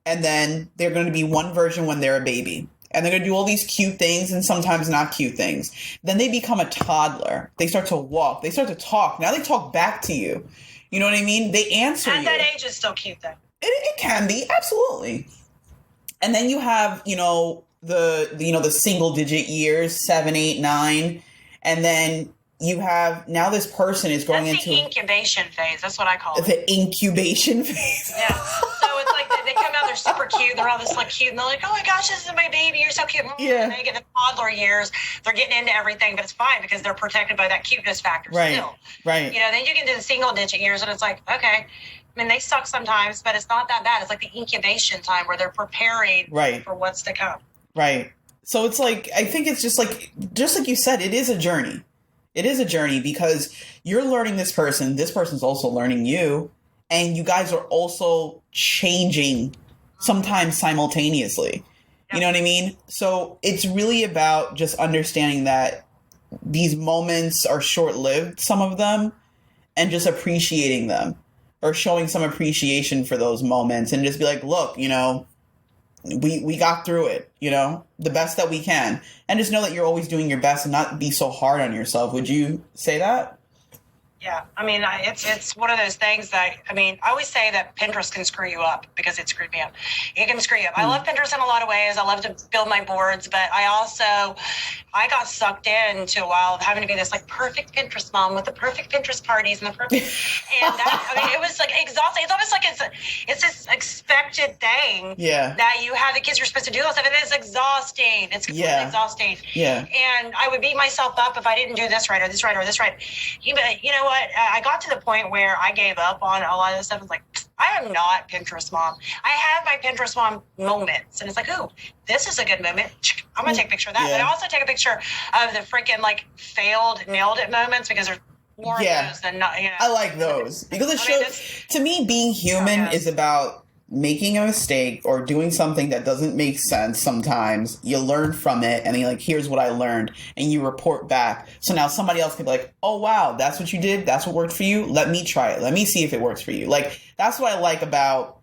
and then they're going to be one version when they're a baby. And they're going to do all these cute things and sometimes not cute things. Then they become a toddler. They start to walk. They start to talk. Now they talk back to you. You know what I mean? They answer you. At that age, it's still cute, though. It can be, absolutely. And then you have, the single digit years, 7, 8, 9. And then you have, now this person is going That's into the incubation phase. That's what I call it. The incubation phase. Yeah. So it's like they come out, they're super cute. They're all this like cute, and they're like, "Oh my gosh, this is my baby. You're so cute." Yeah. And they get the toddler years. They're getting into everything, but it's fine because they're protected by that cuteness factor. Right. Still. Right. You know, then you get into the single digit years, and it's like, okay. I mean, they suck sometimes, but it's not that bad. It's like the incubation time where they're preparing for what's to come. Right. So it's like, I think it's just like you said, it is a journey. It is a journey because you're learning this person's also learning you, and you guys are also changing sometimes simultaneously. You know what I mean? So it's really about just understanding that these moments are short-lived, some of them, and just appreciating them or showing some appreciation for those moments and just be like, look, you know, we got through it, you know, the best that we can. And just know that you're always doing your best and not be so hard on yourself. Would you say that? Yeah, I mean, it's one of those things that, I mean, I always say that Pinterest can screw you up because it screwed me up. It can screw you up. I love Pinterest in a lot of ways. I love to build my boards, but I got sucked into a while of having to be this like perfect Pinterest mom with the perfect Pinterest parties and the perfect, and that, I mean, it was like exhausting. It's almost like it's this expected thing that you have the kids are supposed to do all stuff, and it's exhausting. It's completely exhausting. Yeah. And I would beat myself up if I didn't do this right or this right or this right. You know what? I got to the point where I gave up on a lot of this stuff. It's like, I am not Pinterest mom. I have my Pinterest mom moments. And it's like, ooh, this is a good moment. I'm going to take a picture of that. But I also take a picture of the freaking like failed, nailed it moments because there's more of those than not. You know. I like those. Because it shows, to me, being human is about making a mistake or doing something that doesn't make sense sometimes. You learn from it and you're like, here's what I learned. And you report back. So now somebody else can be like, oh, wow, that's what you did? That's what worked for you? Let me try it. Let me see if it works for you. Like, that's what I like about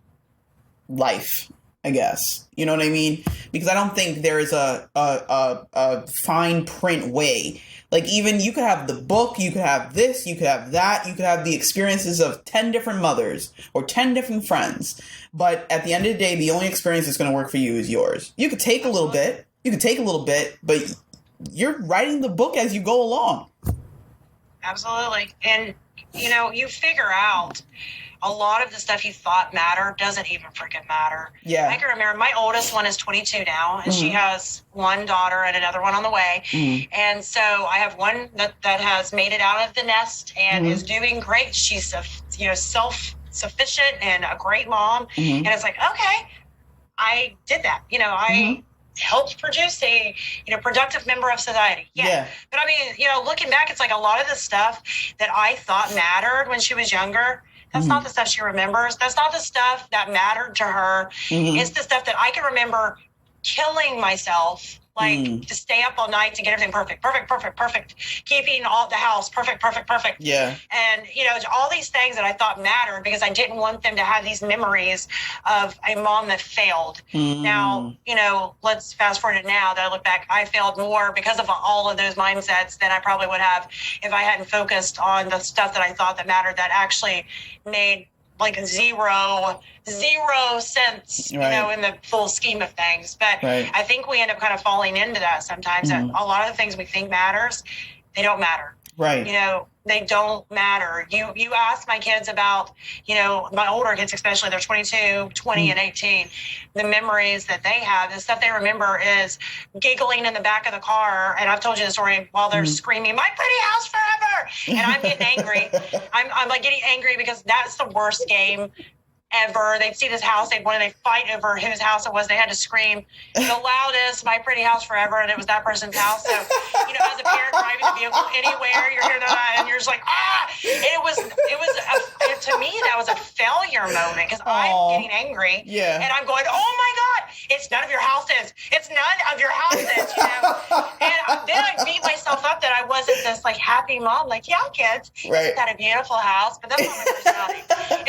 life, I guess. You know what I mean? Because I don't think there is a fine print way. Like, even you could have the book, you could have this, you could have that, you could have the experiences of 10 different mothers or 10 different friends. But at the end of the day, the only experience that's going to work for you is yours. You could take a little bit, but you're writing the book as you go along. Absolutely. And, you know, you figure out a lot of the stuff you thought mattered doesn't even freaking matter. Yeah. I can remember my oldest one is 22 now, and she has one daughter and another one on the way. And so I have one that has made it out of the nest and is doing great. She's, self-sufficient and a great mom. And it's like, okay, I did that. You know, I helped produce a, productive member of society. Yeah. But I mean, looking back, it's like a lot of the stuff that I thought mattered when she was younger, that's not the stuff she remembers. That's not the stuff that mattered to her. It's the stuff that I can remember killing myself, like to stay up all night to get everything perfect. Keeping all the house perfect. Yeah. And, all these things that I thought mattered because I didn't want them to have these memories of a mom that failed. Now, let's fast forward to now that I look back, I failed more because of all of those mindsets than I probably would have if I hadn't focused on the stuff that I thought that mattered that actually made like zero sense, in the full scheme of things. But I think we end up kind of falling into that sometimes. That a lot of the things we think matters, they don't matter. Right. They don't matter. You ask my kids about, my older kids especially, they're 22, 20, and 18, the memories that they have, the stuff they remember is giggling in the back of the car. And I've told you the story while they're screaming, "My pretty house forever." And I'm getting angry. I'm like getting angry because that's the worst game ever. They'd see this house, they'd fight over whose house it was. They had to scream the loudest, "My pretty house forever," and it was that person's house. So, as a parent driving the vehicle anywhere, you're hearing that, and you're just like, ah! To me, that was a failure moment because I'm getting angry. Yeah. And I'm going, oh my God. it's none of your houses. It's none of your houses, you know? And then I beat myself up that I wasn't this like happy mom, like, yeah, kids, Right. got a beautiful house, but that's not my personality.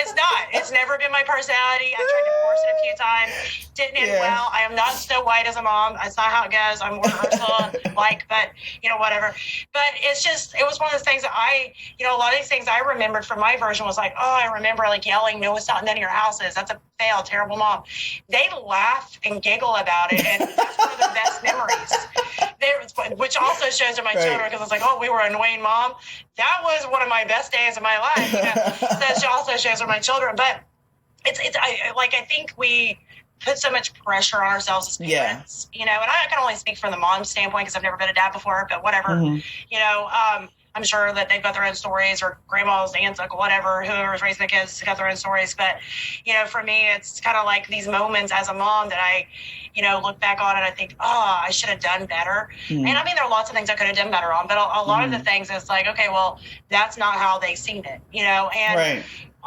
It's not. It's never been my personality. I tried to force it a few times. Didn't end well. I am not Snow White as a mom. That's not how it goes. I'm more Ursula like, but you know, whatever. But it's just, it was one of those things that a lot of these things I remembered from my version was like, oh, I remember like yelling, no, it's not none of your houses. That's a fail, terrible mom. They laugh and giggle about it, and that's one of the best memories. Which also shows to my children, because it's like, oh, we were an annoying mom. That was one of my best days of my life. You know? That also shows to my children. But I think we put so much pressure on ourselves as parents, you know, and I can only speak from the mom standpoint because I've never been a dad before, but whatever, you know, I'm sure that they've got their own stories, or grandmas, aunts, uncle, whatever, whoever's raising the kids got their own stories. But, you know, for me, it's kind of like these moments as a mom that I, you know, look back on and I think, oh, I should have done better. And I mean, there are lots of things I could have done better on, but a lot of the things, it's like, okay, well, that's not how they seen it, you know, and,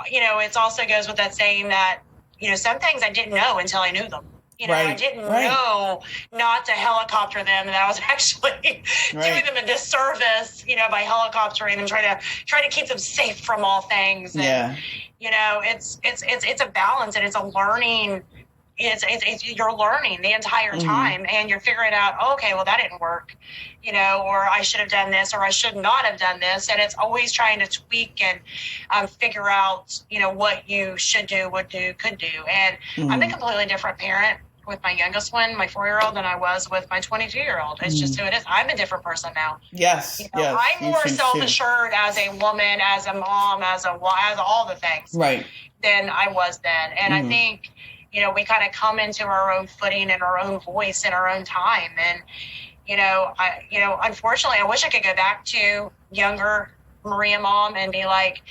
you know, it also goes with that saying that, you know, some things I didn't know until I knew them. You know, I didn't know not to helicopter them, and I was actually doing them a disservice, you know, by helicoptering them, trying to keep them safe from all things. And, you know, it's a balance, and it's a learning. You're learning the entire time, and you're figuring out, oh, okay, well, that didn't work, you know, or I should have done this, or I should not have done this. And it's always trying to tweak and figure out, you know, what you should do, could do. And I'm a completely different parent with my youngest one, my 4-year-old, than I was with my 22-year-old. It's just who it is. I'm a different person now. Yes. You know, I'm more self-assured as a woman, as a mom, as all the things than I was then. And I think, you know, we kind of come into our own footing and our own voice in our own time. And, you know, unfortunately, I wish I could go back to younger Maria mom and be like,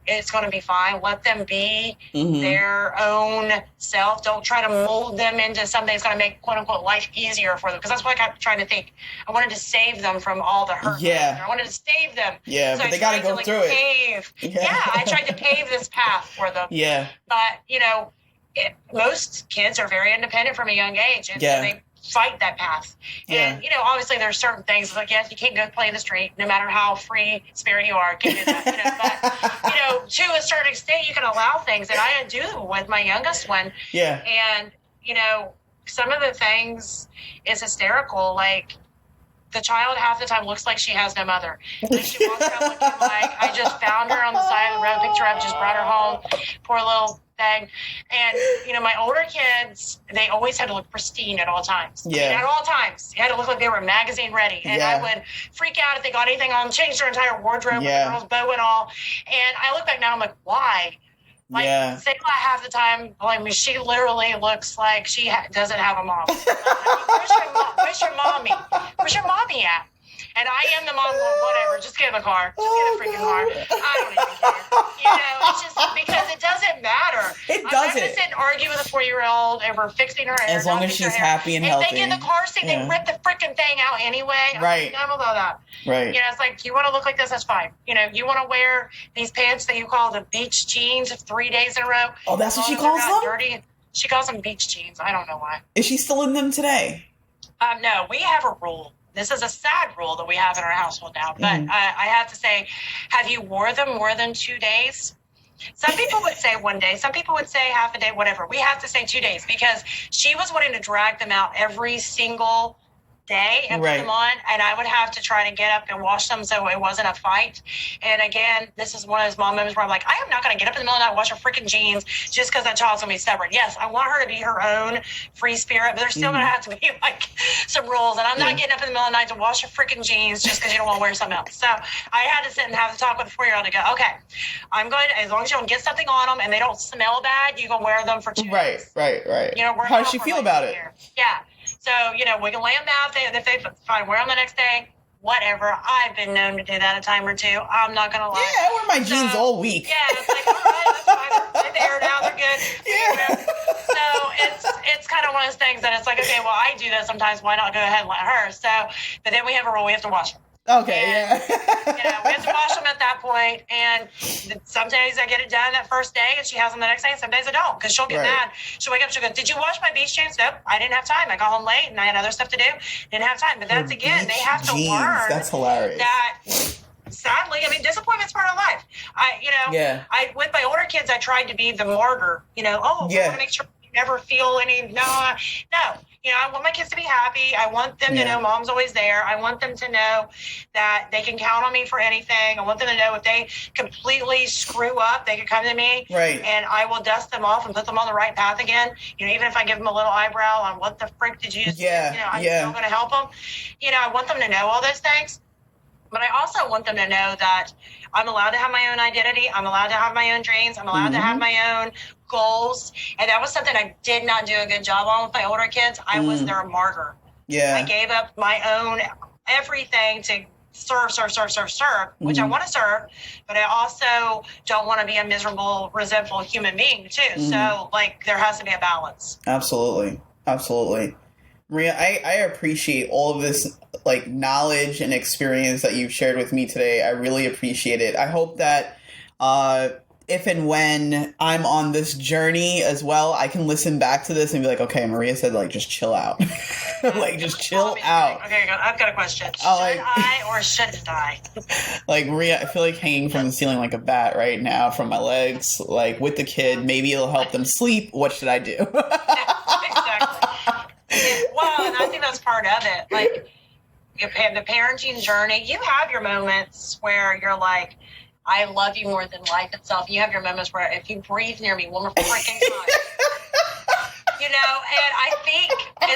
it's going to be fine. Let them be their own self. Don't try to mold them into something that's going to make, quote unquote, life easier for them. Because that's what I kept trying to think. I wanted to save them from all the hurt. I wanted to save them. So but they got to go through it. I tried to pave this path for them. But, you know, most kids are very independent from a young age, and so they fight that path. And, you know, obviously there's certain things like, yes, you can't go play in the street, no matter how free spirit you are. Can't do that, you know, but, you know, to a certain extent, you can allow things, and I do with my youngest one. And, you know, some of the things is hysterical, like, the child half the time looks like she has no mother. And she walks around looking like, I just found her on the side of the road, picked her up, just brought her home, poor little thing. And, you know, my older kids, they always had to look pristine at all times. I mean, at all times. They had to look like they were magazine ready. And I would freak out if they got anything on, change their entire wardrobe with the girl's bow and all. And I look back now, I'm like, why? Like, Sayla half the time, I mean, she literally looks like she doesn't have a mom. Where's your mommy? Where's your mommy at? And I am the mom going, whatever, just get in the car. Just get in the freaking car. I don't even care. You know, it's just because it doesn't matter. It doesn't. I'm not going to sit and argue with a 4-year-old over fixing her hair. As long as she's happy and healthy. If they get in the car seat, they rip the freaking thing out anyway. I'm about that. You know, it's like, you want to look like this, that's fine. You know, you want to wear these pants that you call the beach jeans 3 days in a row. Oh, that's what she calls them? Dirty. She calls them beach jeans. I don't know why. Is she still in them today? No, we have a rule. This is a sad rule that we have in our household now. But I have to say, have you wore them more than 2 days? Some people would say 1 day. Some people would say half a day, whatever. We have to say 2 days because she was wanting to drag them out every single day and put them on, and I would have to try to get up and wash them so it wasn't a fight. And again, this is one of those mom moments where I'm like, I am not going to get up in the middle of the night and wash her freaking jeans just because that child's going to be stubborn. Yes, I want her to be her own free spirit, but there's still going to have to be like some rules, and I'm not getting up in the middle of the night to wash her freaking jeans just because you don't want to wear something else. So I had to sit and have the talk with the 4-year-old to go, okay, I'm going to, as long as you don't get something on them and they don't smell bad, you can wear them for 2 days. Right. You know, how does she feel about it? Yeah. So, you know, we can lay them out. If they fine, wear them the next day, whatever. I've been known to do that a time or two. I'm not going to lie. Yeah, I wear my jeans all week. Yeah, it's like, all right, that's fine. They're aired out. They're good. Yeah. So it's kind of one of those things that it's like, okay, well, I do that sometimes. Why not go ahead and let her? So, but then we have a rule. We have to wash them. Okay, And, yeah. we have to wash them at that point. And some days I get it done that first day and she has them the next day. Some days I don't because she'll get mad. She'll wake up, she'll go, did you wash my beach jeans? Nope, I didn't have time. I got home late and I had other stuff to do. Didn't have time. But that's, again, they have to learn. That's hilarious. That, sadly, I mean, disappointment's part of life. With my older kids, I tried to be the martyr. I want to make sure you never feel any, no. I want my kids to be happy. I want them to know mom's always there. I want them to know that they can count on me for anything. I want them to know if they completely screw up, they can come to me. Right. And I will dust them off and put them on the right path again. Even if I give them a little eyebrow on what the frick did you just do, I'm still going to help them. I want them to know all those things. But I also want them to know that I'm allowed to have my own identity. I'm allowed to have my own dreams. I'm allowed to have my own goals. And that was something I did not do a good job on with my older kids. I was their martyr. Yeah. I gave up my own everything to serve, which I want to serve, but I also don't want to be a miserable, resentful human being too. So there has to be a balance. Absolutely. Maria, I appreciate all of this knowledge and experience that you've shared with me today. I really appreciate it. I hope that if and when I'm on this journey as well, I can listen back to this and be like, okay, Maria said just chill out. Just chill out. Okay, I've got a question. Should I or shouldn't I? Maria, I feel like hanging from the ceiling like a bat right now from my legs, with the kid. Maybe it'll help them sleep. What should I do? Exactly. Well, and I think that's part of it. The parenting journey, you have your moments where you're like, I love you more than life itself. You have your moments where if you breathe near me one more freaking time, and I think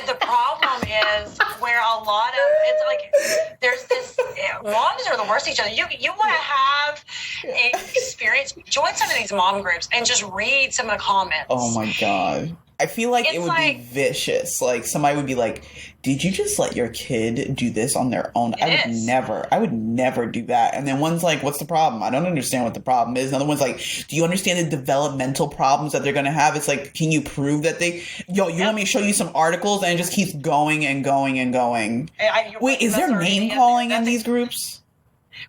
the problem is where a lot of it's there's this moms are the worst each other. You want to have an experience, join some of these mom groups and just read some of the comments. Oh my God. I feel like it would be vicious. Somebody would be like, did you just let your kid do this on their own? I would never do that. And then one's like, what's the problem? I don't understand what the problem is. Another one's like, do you understand the developmental problems that they're going to have? It's can you prove that you want me to show you some articles? And it just keeps going and going and going. Wait, is there name calling in these groups?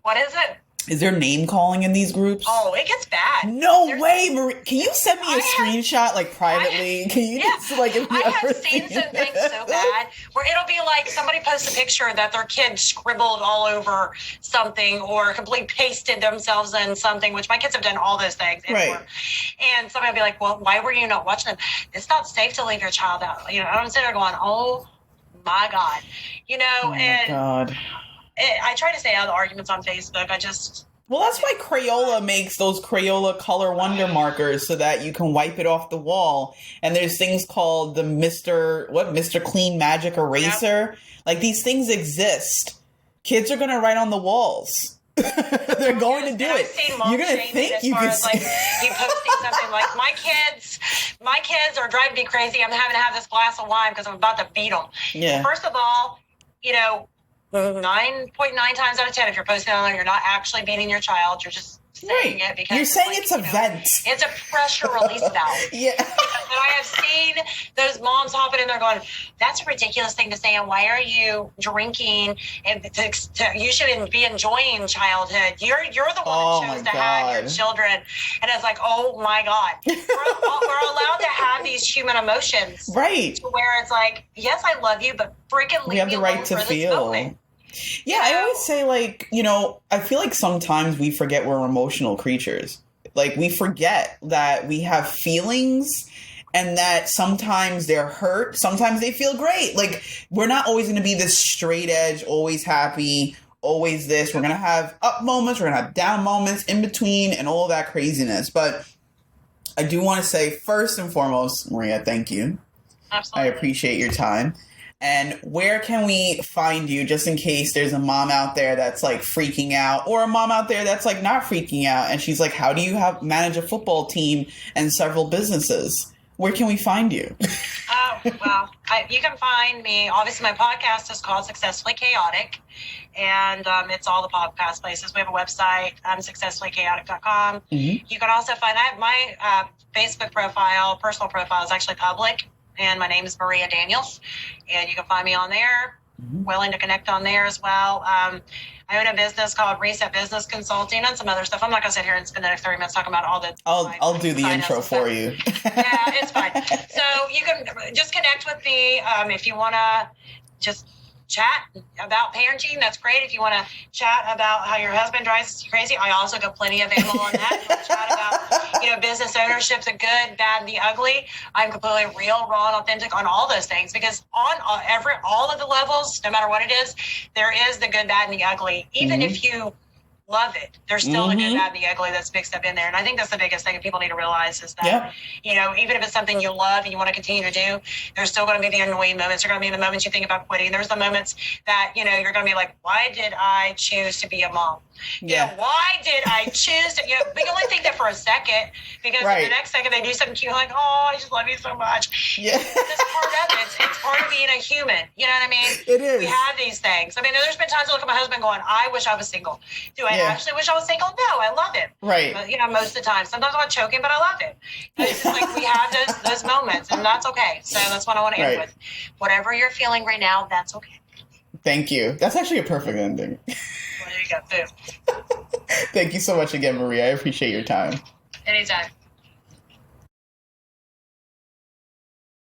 What is it? Is there name calling in these groups? Oh, it gets bad. No way, Marie. Can you send me a screenshot privately? Can you just I have seen some things so bad where it'll be somebody posts a picture that their kid scribbled all over something or completely pasted themselves in something, which my kids have done all those things. Right. And somebody will be like, well, why were you not watching them? It's not safe to leave your child out. I'm sitting there going, oh my God. God. I try to stay out of the arguments on Facebook. Well, that's why Crayola makes those Crayola color wonder markers so that you can wipe it off the wall. And there's things called the Mr. Clean Magic Eraser. These things exist. Kids are going to write on the walls. They're going to do it. You're going to think you can see. You posting something like, my kids are driving me crazy. I'm having to have this glass of wine because I'm about to beat them. Yeah. First of all, 9.9 times out of 10, if you're posting on there, you're not actually beating your child. You're just saying it because you're saying it's a vent. It's a pressure release valve. Yeah. And I have seen those moms hopping in there going, that's a ridiculous thing to say. And why are you drinking? And you should be enjoying childhood. You're the one that chose to have your children. And it's like, oh my God. We're allowed to have these human emotions. Right. Where it's like, yes, I love you, but freaking leave me alone. We have the right to feel. Yeah, I always say, I feel like sometimes we forget we're emotional creatures. We forget that we have feelings and that sometimes they're hurt, sometimes they feel great. We're not always going to be this straight edge, always happy, always this. We're going to have up moments, we're going to have down moments in between and all that craziness. But I do want to say, first and foremost, Maria, thank you. Absolutely. I appreciate your time. And where can we find you, just in case there's a mom out there that's freaking out, or a mom out there that's not freaking out and she's like, how do you manage a football team and several businesses? Where can we find you? Well, you can find me. Obviously, my podcast is called Successfully Chaotic, and it's all the podcast places. We have a website, successfullychaotic.com. Mm-hmm. You can also find my Facebook personal profile is actually public. And my name is Maria Daniels, and you can find me on there. willing to connect on there as well. I own a business called Reset Business Consulting and some other stuff. I'm not going to sit here and spend the next 30 minutes talking about all the. I'll do the intro for you. Yeah, it's fine. So you can just connect with me if you want to just chat about parenting. That's great. If you want to chat about how your husband drives you crazy, I also got plenty available on that. If you want to chat about, business ownership, the good, bad, and the ugly. I'm completely real, raw, and authentic on all those things because on all of the levels, no matter what it is, there is the good, bad, and the ugly. Even if you love it, there's still the good, bad, and the ugly that's mixed up in there. And I think that's the biggest thing that people need to realize is that, even if it's something you love and you want to continue to do, there's still going to be the annoying moments. There are going to be the moments you think about quitting. There's the moments that, you're going to be like, why did I choose to be a mom? Why did I choose to, but you only think that for a second because the next second they do something cute, like, oh, I just love you so much. Yeah. That's part of it. It's part of being a human. You know what I mean? It is. We have these things. I mean, there's been times I look at my husband going, I wish I was single. Do I actually wish I was single? No, I love it. Right. But, most of the time. Sometimes I'm choking, but I love it. It's like we have those moments, and that's okay. So that's what I want to end with. Whatever you're feeling right now, that's okay. Thank you. That's actually a perfect ending. Well, there you go. Boom. Thank you so much again, Maria. I appreciate your time. Anytime.